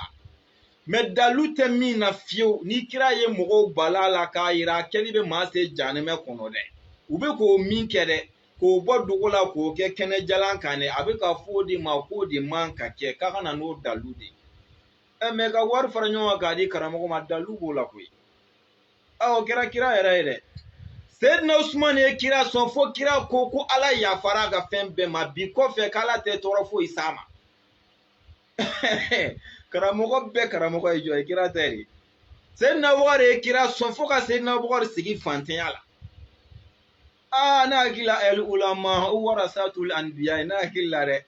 mɛ dalu tɛ min na fiyewu ni kira ye mɔgɔw bala la k'a yira a kɛli bɛ maa se janɛmɛ kɔnɔ dɛ u bɛ k'o min kɛ dɛ k'o bɔ dogo la k'o kɛ kɛnɛjalan kan dɛ a bɛ ka fɔ o de ma k'o de man ka kɛ k'a ka na n'o dalu de mɛ ka wari fara ɲɔgɔn kan k'a di karamɔgɔ ma dalu b'o la koyi o kɛra kira yɛrɛ ye dɛ Sayyidina Usman ye kira sɔn fo kira ko ala yafara a ka fɛn bɛɛ ma bi kɔfɛ k'ala tɛ tɔɔrɔ foyi s'a ma karamɔgɔ bɛɛ karamɔgɔ ye jɔ ye kira tɛ de Sayyidina Abubakar ye kira sɔn fo ka Sayyidina Abubakar sigi fantanya la ne hakili la el ulama warasatul anbiya ne hakili la dɛ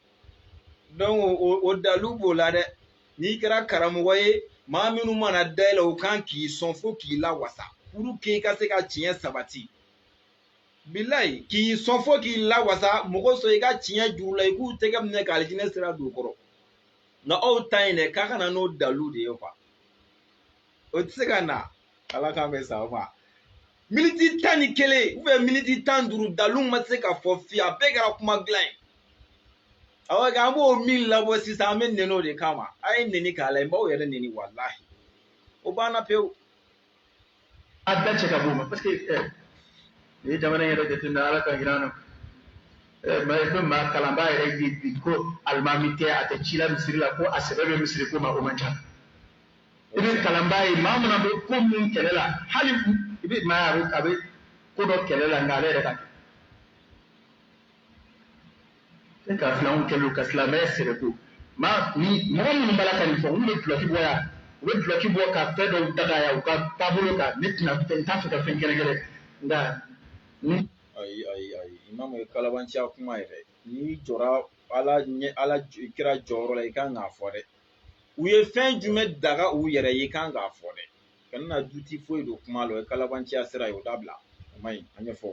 donc o dalu b'o la dɛ n'i kɛra karamɔgɔ ye maa minnu mana dayɛlɛ o kan k'i sɔn fo k'i lawasa pour que i ka se ka tiɲɛ sabati bilayi k'i sɔn fo k'i lawasa mɔgɔ sɔn i ka tiɲɛ juru la i k'u tɛgɛ minɛ ka alijinɛ sira don kɔrɔ nka aw ta in dɛ k'a kana n'o dalu de ye quoi o tɛ se ka na ala k'an bɛ sa o ma miniti 11 ou bien miniti 15 dalu ma se ka fɔ fiye a bɛɛ kɛra kuma dilan ye awɔ kɛ an b'o min labɔ sisan an bɛ nɛni o de kama a ye nɛni k'a la n b'aw yɛrɛ nɛni walahi o banna pewu a bɛɛ cɛ ka bɔ o ma parce que ni ye jamana in yɛrɛ jateminɛ ala ka hinɛ na mɛ maa kalanbaa yɛrɛ ye bi ko alimami tɛ a tɛ ci la misiri la ko a sɛbɛ bɛ misiri ko ma o man ca i bɛ kalanbaa ye maa min bɛ ko min kɛlɛ la hali i bɛ maa a bɛ ko dɔ kɛlɛ la nka ale yɛrɛ ka kɛ e ka filanw kɛlɛ ka silamɛya sɛbɛ ko maa ni mɔgɔ minnu b'a la ka nin fɔ olu bɛ duloki bɔ yan u bɛ duloki bɔ ka fɛn dɔw dagaya u ka taabolo kan ne tɛna n t'a fɛ ka fɛn gɛrɛgɛrɛ nka ayi imamu ye kalabanciya kuma yɛrɛ n'i jɔra ala kira jɔyɔrɔ la i kan k'a fɔ dɛ u ye fɛn jumɛn daga u yɛrɛ ye i kan k'a fɔ dɛ kana duti foyi don kuma la o ye kalabanciya sira ye o dabila o ma ɲi an ɲɛfɔ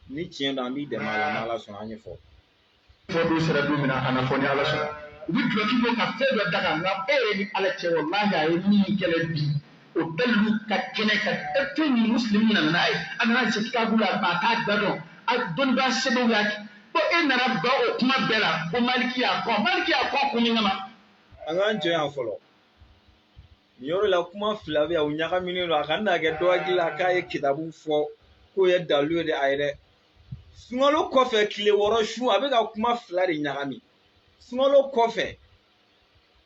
ni tiɲɛ don an b'i dɛmɛ a la ni ala sɔnna an ɲɛfɔ fɔ don sera don min na a na fɔ ni ala sɔnna u bɛ duloki bɔ ka fɛn dɔ daga nka e yɛrɛ ni ala cɛ walahi a ye min kɛlɛ bi o dalu ka kɛnɛ ka fɛn min musilimu nana n'a ye a nana cɛ kitabu la a t'a da dɔn a dɔnnibaa sɛbɛnw y'a kɛ ko e nana ba o kuma bɛɛ la ko maliki y'a kɔ kun min kama an k'an jɔ yan fɔlɔ nin yɔrɔ la kuma fila bɛ yan u ɲagaminen don a kana n'a kɛ dɔ hakili la k'a ye kitabu fɔ k'o ye dalu ye de a ye dɛ sunkalo kɔfɛ tile 6 su a bɛ ka kuma fila de ɲagami sunkalo kɔfɛ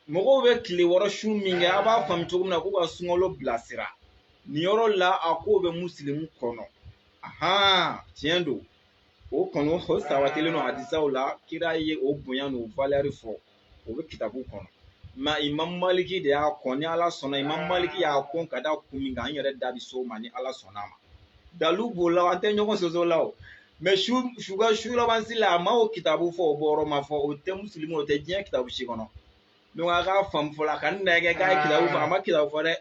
mɔgɔw bɛ tile 6 su min kɛ a b'a faamu cogo min na k'u ka sunkalo bilasira ni yɔrɔ la a ko bɛ musilimu kɔnɔ tiɲɛ don o kɔnɔ o sabatilen no hadisaw la kira ye o bonya n'o valeur fɔ o bɛ kitabu kɔnɔ mais Imam Maliki de y'a kɔn ni Ala sɔnna Imam Maliki y'a kɔn ka da kun min kan an yɛrɛ da bi so ma ni Ala sɔnna ma dalu b'o la an tɛ ɲɔgɔn sɔsɔ la o mais su labansi la a ma o kitabu fɔ o bɔyɔrɔ ma fɔ o tɛ musilimu o tɛ diɲɛ kitabu si kɔnɔ donc a k'a faamu fɔlɔ a ka nɛgɛ k'a ye kitabu fɔ a ma kitabu fɔ dɛ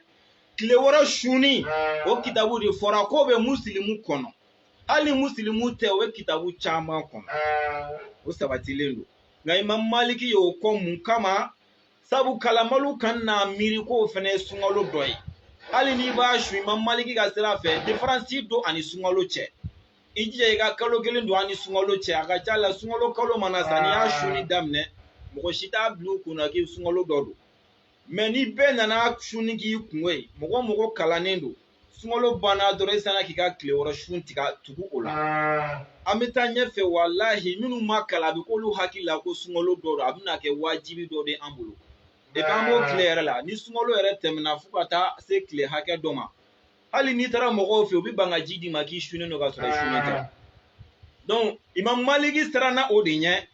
tile wɛrɛ suni o kitabu de fɔra k'o bɛ musilimu kɔnɔ hali musilimu tɛ o bɛ kitabu caman kɔnɔ o sabatilen don nka Imam Maliki y'o kɔ mun kama sabu kalamalu kan n'a miiri k'o fana ye sunkalo dɔ ye hali n'i b'a su Imam Maliki ka sira fɛ différence don ani sunkalo cɛ i jija i ka kalo kelen don ani sunkalo cɛ a ka ca la sunkalo kalo mana sa n'i y'a suni daminɛ mɔgɔ si t'a bila u kunna k'i sunkalo dɔ don mais ni bɛɛ nana suni k'i kun ye mɔgɔ kalannen don sunkalo banna dɔrɔn i sanna k'i ka tile wɔrɔ sun tugu o la an bɛ taa ɲɛfɛ walahi minnu ma kalan a bɛ k'olu hakili la ko sunkalo dɔ don a bɛna kɛ wajibi dɔ de an bolo et puis an b'o tile yɛrɛ la ni sunkalo yɛrɛ tɛmɛna fo ka taa se tile hakɛ dɔ ma hali n'i taara mɔgɔw fɛ u bɛ ban ka ji d'i ma k'i sunnen don ka sɔrɔ i sunnen tɛ donc Imam Maliki siranna o de ɲɛ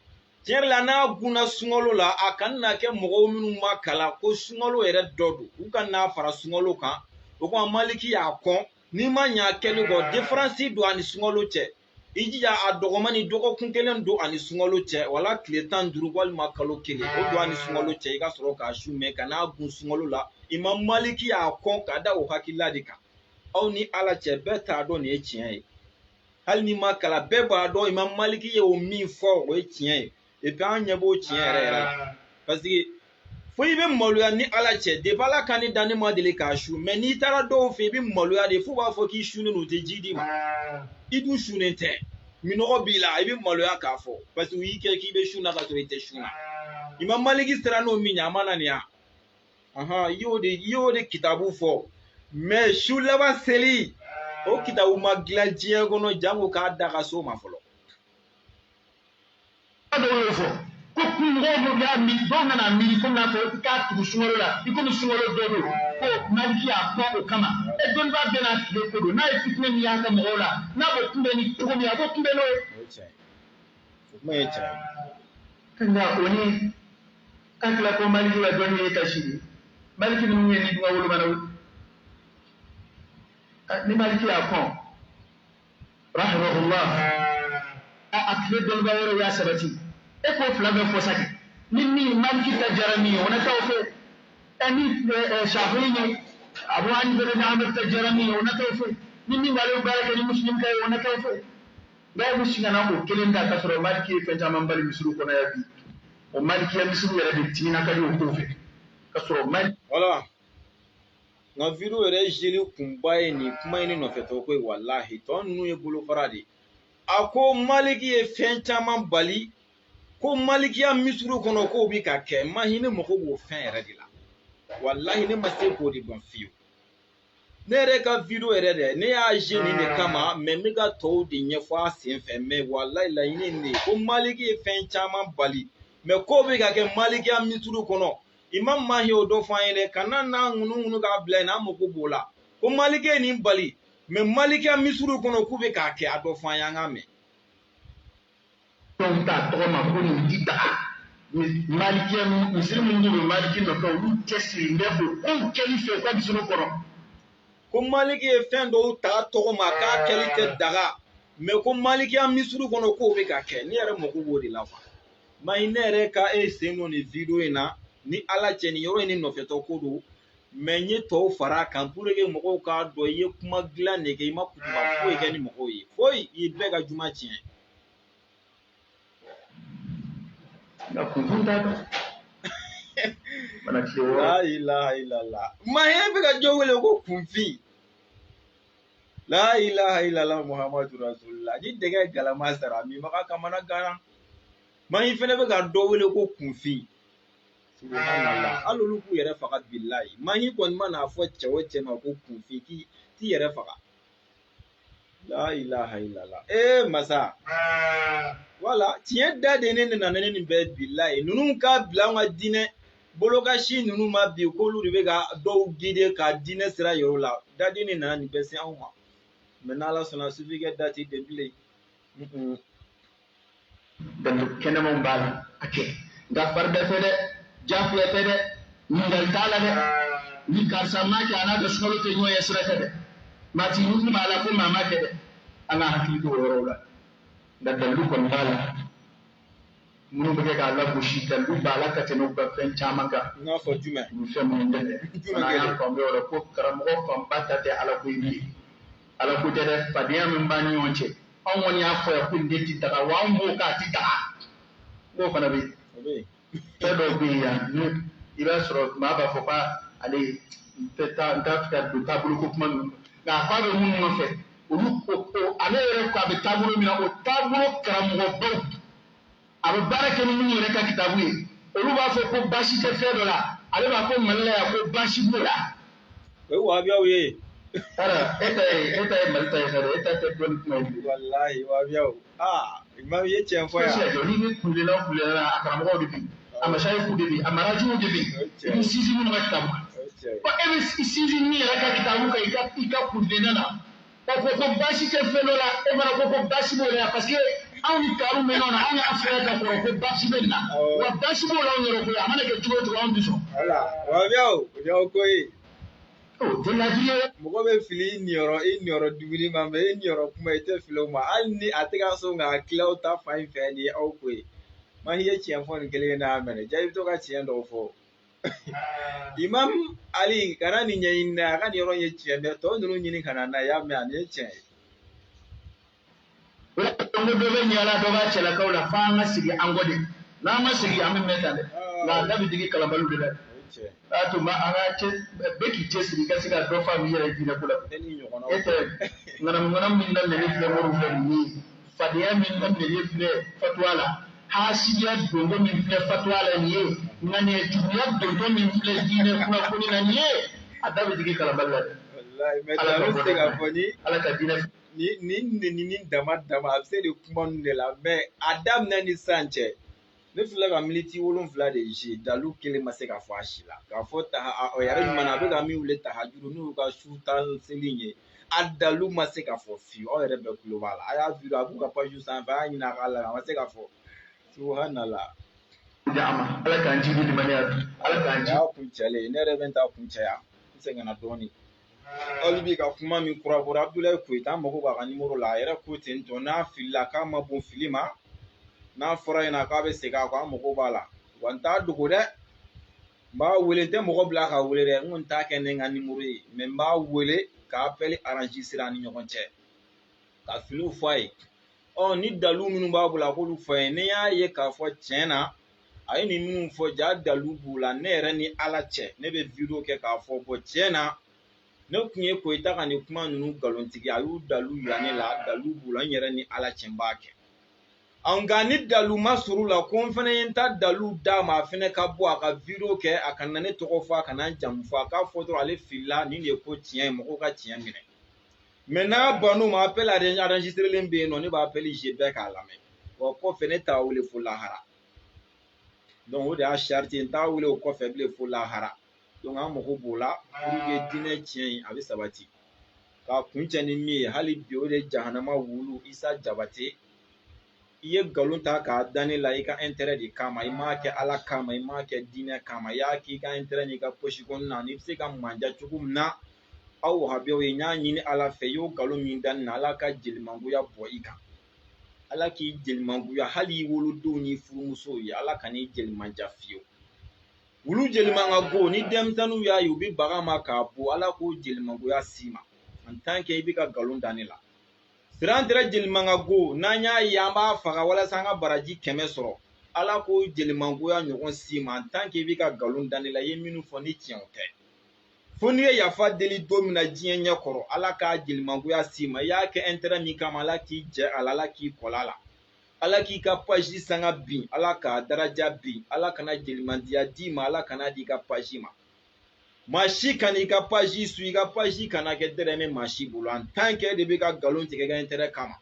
tiɲɛ yɛrɛ la n'a gunna sunkalo la a kana kɛ mɔgɔw minnu ma kalan ko sunkalo yɛrɛ dɔ don u ka n'a fara sunkalo kan o kuma Maliki y'a kɔn n'i ma ɲɛ kɛli kɔ différence don ani sunkalo cɛ i jija a dɔgɔma ni dɔgɔkun kelen don ani sunkalo cɛ wala tile 15 walima kalo kelen o don ani sunkalo cɛ i ka sɔrɔ k'a su mɛn ka n'a gun sunkalo la Imam Maliki y'a kɔn ka da o hakilila de kan aw ni Ala cɛ bɛɛ t'a dɔn nin ye tiɲɛ ye hali ni ma kalan bɛɛ b'a dɔn Imam Maliki ye o min fɔ o ye tiɲɛ ye et puis an ɲɛ b'o tiɲɛ yɛrɛ yɛrɛ la parce que fo i bɛ maloya ni Ala cɛ depuis Ala ka ni dan ne ma deli k'a su mais n'i taara dɔw fɛ i bɛ maloya de fo b'a fɔ k'i sunnen don u tɛ ji d'i ma i dun sunnen tɛ minɔgɔ b'i la i bɛ maloya k'a fɔ parce que u y'i kɛ k'i bɛ sun na ka sɔrɔ i tɛ sun na Imam Maliki sera n'o min ye a ma na nin ya i y'o de kitabu fɔ mais su laban seli o kitabu ma dilan diɲɛ kɔnɔ jango k'a da ka so ma fɔlɔ ko mɔgɔw y'a miiri dɔw nana miiri ko n'a fɔ i k'a tugu sunkalo la i komi sunkalo dɔ don ko Maliki y'a kɔn o kama dɔnniba bɛɛ n'a tile ko don n'a ye fitinɛ min y'a ka mɔgɔw la n'a b'o kunbɛn ni cogo min a b'o kunbɛn n'o ye. o kuma ye tiɲɛ ye. nka o ni an tila ko Maliki la dɔnni ye kasi de Maliki ninnu ye ni dunga wolomanaw ni Maliki y'a kɔn rahimahullah a tile dɔnniba wɛrɛw y'a sabati. E ko fila bɛ fɔ saki ni min Maliki ta jara min ye o na t'aw fɛ ni Shafi'i ye Abu Hanifa ni Ahmad ta jara min ye o na t'aw fɛ ni min b'ale baara kɛ ni Muslim ta ye o na t'aw fɛ bɛɛ bɛ sin ka na o kelen ta ka sɔrɔ Maliki ye fɛn caman bali misiriw kɔnɔ ya bi o Maliki ya misiriw yɛrɛ de timina ka di o ko fɛ ka sɔrɔ Maliki. Voilà nka video yɛrɛ jeli kunba ye nin kuma in nɔfɛ tɔgɔ ko ye walahi tɔ ninnu ye bolofara de a ko Maliki ye fɛn caman bali ko Malikiya misuru kɔnɔ k'o bi ka kɛ ma hinɛ mɔgɔ b'o fɛn yɛrɛ de la wallahi ne ma se k'o de dɔn fiyewu ne yɛrɛ ka video yɛrɛ dɛ ne y'a je nin de kama mais n bɛ ka tɔw de ɲɛfɔ a sen fɛ mais wallahi laɲini nin de ko Maliki ye fɛn caman bali mais k'o bi ka kɛ Malikiya misuru kɔnɔ Imam Mahi o dɔ fɔ an ye dɛ kana n'a ŋunu k'a bila yen an mako b'o la ko Maliki ye nin bali mais Malikiya misuru kɔnɔ k'u bɛ k'a kɛ a dɔ fɔ an ye an k'a mɛn. Tɔn ta tɔgɔ ma ko nin ti daga Malikiya misiri minnu bɛ Maliki nɔfɛ olu cɛsiri bɛ k'o kow kɛli fɛ u ka misiri kɔnɔ. Ko Maliki ye fɛn dɔw ta tɔgɔ ma k'a kɛli tɛ daga mais ko Malikiya misiri kɔnɔ k'o bɛ ka kɛ ne yɛrɛ mako b'o de la quoi mayi ne yɛrɛ ka sen don nin video in na ni Ala cɛ nin yɔrɔ in ni nɔfɛtɔ ko don mais n ye tɔw fara a kan pour que mɔgɔw k'a dɔn i ye kuma dilan de kɛ i ma kutuba foyi kɛ ni mɔgɔw ye foyi i ye bɛɛ ka juma tiɲɛ. La ilaha illallah maye bɛ ka jɔ wele ko kunfin la ilaha illallah Muhammadu rasulullah ni dɛgɛ galama sara min maka kamana garan maye fɛnɛ bɛ ka dɔ wele ko kunfin subhanallah alolu k'u yɛrɛ faga billahi maye kɔni mana fɔ cɛ o cɛ ma ko kunfin k'i yɛrɛ faga la ilaha illallah masa wala tiɲɛ da de ne nana ne nin bɛɛ billahi ninnu ka bila an ka diinɛ bolokaci ninnu ma bi k'olu de bɛ ka dɔw guider ka diinɛ sira yir'u la dadi ni nana nin bɛɛ se anw ma mɛ n'ala sɔnna sufikɛ dati tɛ bilen. dan kɛnɛmanw b'a la a kɛ nka farida tɛ dɛ jagoya tɛ dɛ ɲininkali t'a la dɛ ni karisa ma kɛ a n'a ka sukaro tɛ ɲɔgɔn ye sira tɛ dɛ maa ti ɲugu b'a la ko maa ma kɛ dɛ an ka hakili to o yɔrɔw la nka dalilu kɔni b'a la minnu bɛ kɛ k'a lagosi dalilu b'a la ka tɛmɛ u ka fɛn caman kan n y'a fɔ jumɛn ni fɛn minnu tɛ dɛ fana y'a faamu yɔrɔ ko karamɔgɔ fanba ta tɛ ala ko ye bilen ala ko tɛ dɛ fadenya min b'a ni ɲɔgɔn cɛ anw kɔni y'a fɔ yan ko nin de ti taga wa anw b'o k'a ti taga n'o fana bɛ yen fɛn dɔw bɛ yen yan ni i b'a sɔrɔ maa b'a fɔ ko ale n t'a fɛ ka don taabolo ko kuma ninnu nka a k'a bɛ minnu nɔfɛ olu ale yɛrɛ ko a bɛ taabolo min na o taabolo karamɔgɔbaw a bɛ baara kɛ ni minnu yɛrɛ ka kitabu ye olu b'a fɔ ko baasi tɛ fɛn dɔ la ale b'a fɔ mali la yan ko baasi b'o la. o ye wahabiyaw ye. Ara e ta ye mali ta ye sa dɛ e ta tɛ dɔnni kuma ye. walahi wahabiyaw imam ye tiɲɛ fɔ yan. ni bɛ kulela a karamɔgɔw de bi a masayifu de bi a marajiw de bi i bɛ sinsin minnu ka kitabu kan e bɛ sinsin min yɛrɛ ka kitabu kan i ka kulela na o ko ko baasi tɛ fɛn dɔ la e fana ko ko baasi b'o la parce que anw ni karu mɛn ɲɔgɔn na anw y'a fɛɛrɛ ka kɔrɔ ko baasi bɛ nin na wa baasi b'o la anw yɛrɛ ko ye a mana kɛ cogo o cogo anw tɛ sɔn. wala wahabiyaw o y'aw ko ye. o tɛ laji ye. mɔgɔ bɛ fili i niyɔrɔ dumuni ma mɛ i niyɔrɔ kuma i tɛ fili o ma hali ni a tɛ ka sɔn ka tilaw ta fan in fɛ nin ye aw ko ye ma i ye tiɲɛ fɔ nin kelen ye n'a mɛnɛ ja i bɛ to ka tiɲɛ dɔw fɔ. imam ali kana nin ɲɛɲini dɛ a ka nin yɔrɔ ye tiɲɛ mɛ tɔ ninnu ɲini ka na n'a ye i y'a mɛn a nin ye tiɲɛ ye. o dɔ bɛ ɲala dɔ b'a cɛlakaw la f'an ka sigi an kɔ de n'an ma sigi an bɛ mɛn ta dɛ nka a da bɛ digi kalabaliw de la a tun bɛ an ka cɛ bɛɛ k'i cɛ sigi i ka se ka dɔ fa min yɛrɛ diinɛ ko la e tɛ ŋanamu min daminɛ filɛ mɔriw filɛ nin ye fadenya min daminɛ filɛ fatuwa la hasidiya donko min filɛ fatuwa la nin ye ŋaniyajuguya donko min filɛ diinɛ kunnafoni na nin ye a da bɛ digi kalabali la dɛ ala ka diinɛ ni dama a bɛ se de kuma ninnu de la mɛ a daminɛ ni sisan cɛ ne filɛ ka militi 7 de zi dalu kelen ma se ka fɔ a si la k'a fɔ o yɛrɛ ɲuman na a bɛ ka min wele tahajuru n'u ka su tan seli ye a dalu ma se ka fɔ fiyewu aw yɛrɛ bɛɛ tulo b'a la a y'a video a b'u ka page sanfɛ a y'a ɲini a k'a la a ma se ka fɔ subhanallah. ala k'an ci ni mani ala k'an ci. y'a kun cɛlen ne yɛrɛ bɛ n ta kun cɛya n sɛgɛnna dɔɔnin. hali bi ka kuma min kurakura Abdulaye Koyita an mago b'a ka nimoro la a yɛrɛ ko ten tɔ n'a filila k'a ma bon fili ma n'a fɔra yen na k'a bɛ segin a kɔ an mago b'a la wa n t'a dogo dɛ n b'a wele n tɛ mɔgɔ bila ka wele dɛ n kɔni t'a kɛ ne ka nimoro ye mɛ n b'a wele ka appel enregistré an ni ɲɔgɔn cɛ ka filiw fɔ a ye ni dalu minnu b'a bolo a k'olu fɔ ye ne y'a ye k'a fɔ tiɲɛ na a ye nin minnu fɔ ja dalu b'u la ne yɛrɛ ni ala cɛ ne bɛ video kɛ k'a fɔ tiɲɛ na ne tun ye Koyita ka nin kuma ninnu nkalontigiya a y'u dalu yira ne la dalu b'u la n yɛrɛ ni ala cɛ n b'a kɛ nka ni dalu ma sɔrɔ la ko n fana ye n ta dalu d'a ma a fana ka bɔ a ka video kɛ a ka na ne tɔgɔ fɔ a ka na n jamu fɔ a k'a fɔ dɔrɔn ale filila nin de ye ko tiɲɛ ye mɔgɔw ka tiɲɛ minɛ mɛ n'a ban'o ma appel enregistrelen bɛ yen nɔ ne b'a appel je bɛɛ k'a lamɛn wa kɔfɛ ne t'a wele fo lahara donc o de y'a charité n t'a wele o kɔfɛ bilen fo lahara donc an mago b'o la pour que diinɛ tiɲɛ in a bɛ sabati k'a kun cɛ ni min ye hali bi o de jahanama wulu Isa Jabate i ye nkalon ta k'a da ne la i ka intérêt de kama i m'a kɛ ala kama i m'a kɛ diinɛ kama i y'a k'i ka intérêt n'i ka poche kɔnɔna n'i bɛ se ka manja cogo min na aw wahabiyaw ye n y'a ɲini ala fɛ i y'o nkalon min da nin na ala ka jelimangoya bɔ i kan ala k'i jelimangoya hali i wolodenw ni furumusow ye ala ka n'i jelimanja fiyewu wulu jelimango ni denmisɛnninw y'a ye u bɛ baga ma k'a bɔ ala k'o jelimangoya s'i ma en tant que i bɛ ka nkalon da ne la sira n tɛrɛ jelimango n'an y'a ye an b'a faga walasa an ka baraji 100 sɔrɔ ala k'o jelimangoya ɲɔgɔn s'i ma en tant que i bɛ ka nkalon da ne la i ye minnu fɔ ni tiɲɛ tɛ fo n'i ye yafa deli don min na diɲɛ ɲɛ kɔrɔ ala k'a jelimangoya s'i ma i y'a kɛ intérêt min kama ala k'i jɛ a la ala k'i kɔl'a la ala k'i ka page sanga bin ala k'a daraja bin ala kana jelimandiya d'i ma ala kana di ka page ma maa si kana i ka page su i ka page kana kɛ dɛrɛmɛ maa si bolo en tant que de bɛ ka nkalon tigɛ i ka intérêt kama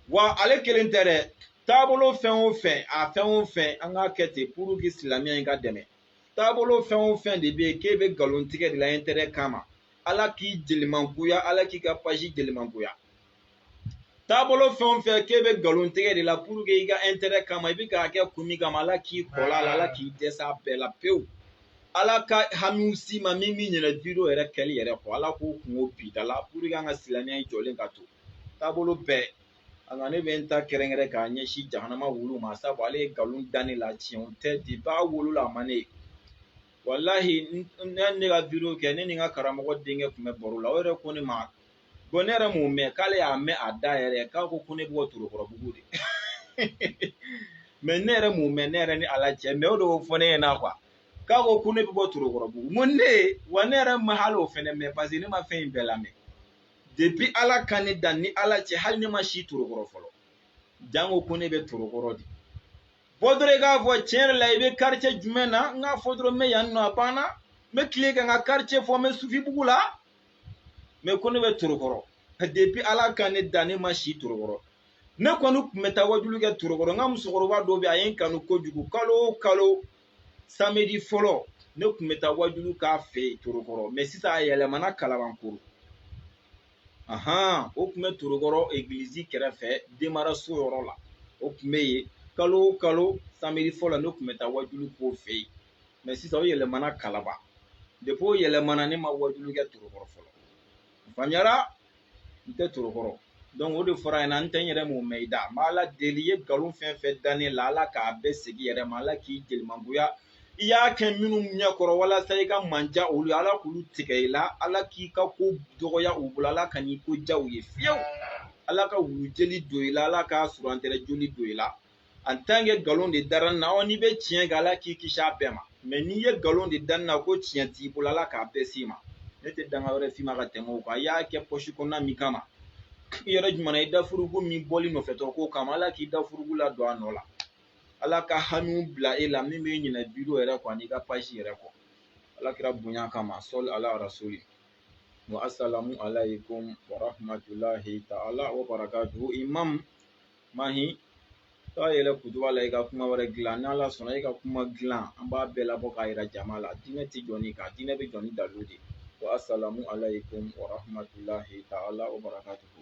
wa ale kelen tɛ dɛ taabolo fɛn o fɛn a fɛn o fɛn an k'a kɛ ten pour que silamɛya in ka dɛmɛ taabolo fɛn o fɛn de bɛ yen k'e bɛ nkalon tigɛ de la intérêt kama ala k'i jelimangoya ala k'i ka page jelimangoya taabolo fɛn o fɛn k'e bɛ nkalon tigɛ de la pour que i ka intérêt kama i bɛ k'a kɛ kun min kama ala k'i kɔlɔ a la ala k'i dɛsɛ a bɛɛ la pewu ala ka hamiw si ma min b'i ɲinɛ video yɛrɛ kɛli yɛrɛ kɔ ala k'o kungo bi da la pour que an ka silamɛya jɔlen ka to taabolo bɛɛ a nka ne bɛ n ta kɛrɛnkɛrɛn k'a ɲɛsin jahanama wulu ma sabu ale ye nkalon da ne la tiɲɛ tɛ depuis a wolola a ma ne ye walahi ne ka video kɛ ne ni n ka karamɔgɔ denkɛ tun bɛ baro la o yɛrɛ ko ne ma bon ne yɛrɛ m'o mɛn k'ale y'a mɛn a da yɛrɛ k'a ko ne bɛ bɔ Torokɔrɔbugu de mais ne yɛrɛ m'o mɛn ne yɛrɛ ni ala cɛ mais o de y'o fɔ ne ɲɛna quoi k'a ko ne bɛ bɔ Torokɔrɔbugu n ko ne wa ne yɛrɛ ma hali o fɛnɛ mɛn parce que ne ma fɛn in bɛɛ lamɛn depuis ala ka ne dan ni ala cɛ hali ne ma si Torokɔrɔ fɔlɔ jango ko ne bɛ Torokɔrɔ de bɔ dɔrɔn i k'a fɔ tiɲɛ yɛrɛ la i bɛ quartier jumɛn na n k'a fɔ dɔrɔn n bɛ yan nɔ a banna n bɛ tile ka n ka quartier fɔ n bɛ Sufibugu la mais ko ne bɛ Torokɔrɔ depuis ala ka ne dan ne ma si Torokɔrɔ ne kɔni tun bɛ taa wajulu kɛ Torokɔrɔ n ka musokɔrɔba dɔ bɛ a ye n kanu kojugu kalo o kalo samedi fɔlɔ ne tun bɛ taa wajulu k'a fɛ yen Torokɔrɔ mais sisan a yɛlɛmana Kalabankoro o tun bɛ Torokɔrɔ église kɛrɛfɛ demaraso yɔrɔ la o tun bɛ yen kalo o kalo samedi fɔlɔ ne tun bɛ taa wajulu k'o fɛ yen mais sisan o yɛlɛmana Kalaba depuis o yɛlɛmana ne ma wajulu kɛ Torokɔrɔ fɔlɔ faamuyara n tɛ Torokɔrɔ donc o de fɔra ɲɛna n tɛ n yɛrɛ m'o mɛn i da n bɛ ala deli i ye nkalon fɛn fɛn da ne la ala k'a bɛɛ segin i yɛrɛ ma ala k'i jelimangoya i y'a kɛ minnu ɲɛkɔrɔ walasa i ka manja olu ala k'olu tigɛ i la ala k'i ka ko dɔgɔya u bolo ala ka n'i ko diya u ye fiyewu ala ka wulujeli don i la ala ka surantɛrɛ joli don i la en tant que nkalon de dara n na n'i bɛ tiɲɛ kan ala k'i kisi a bɛɛ ma mais n'i ye nkalon de da n na ko tiɲɛ t'i bolo ala k'a bɛɛ s'i ma ne tɛ danga wɛrɛ f'i ma ka tɛmɛ o kan i y'a kɛ poche kɔnɔna min kama i yɛrɛ jumɛn na i dafurugu min bɔli nɔfɛ tɔ ko kama ala k'i dafurugu la don a nɔ la ala ka hamiw bila e la min bɛ ɲinɛ video yɛrɛ kɔ ani i ka page yɛrɛ kɔ ala kira bonya kama sɔli ala rasuli wa assalamu alaikum wa rahmatulahi ta'ala wa barakatuhu imam mahi taa yɛlɛ kutuba la i ka kuma wɛrɛ dilan n'ala sɔnna i ka kuma dilan an b'a bɛɛ labɔ k'a yira jama la diinɛ tɛ jɔ ni kan diinɛ bɛ jɔ ni dalu de wa assalamu alaikum wa rahmatulahi ta'ala wa barakatuhu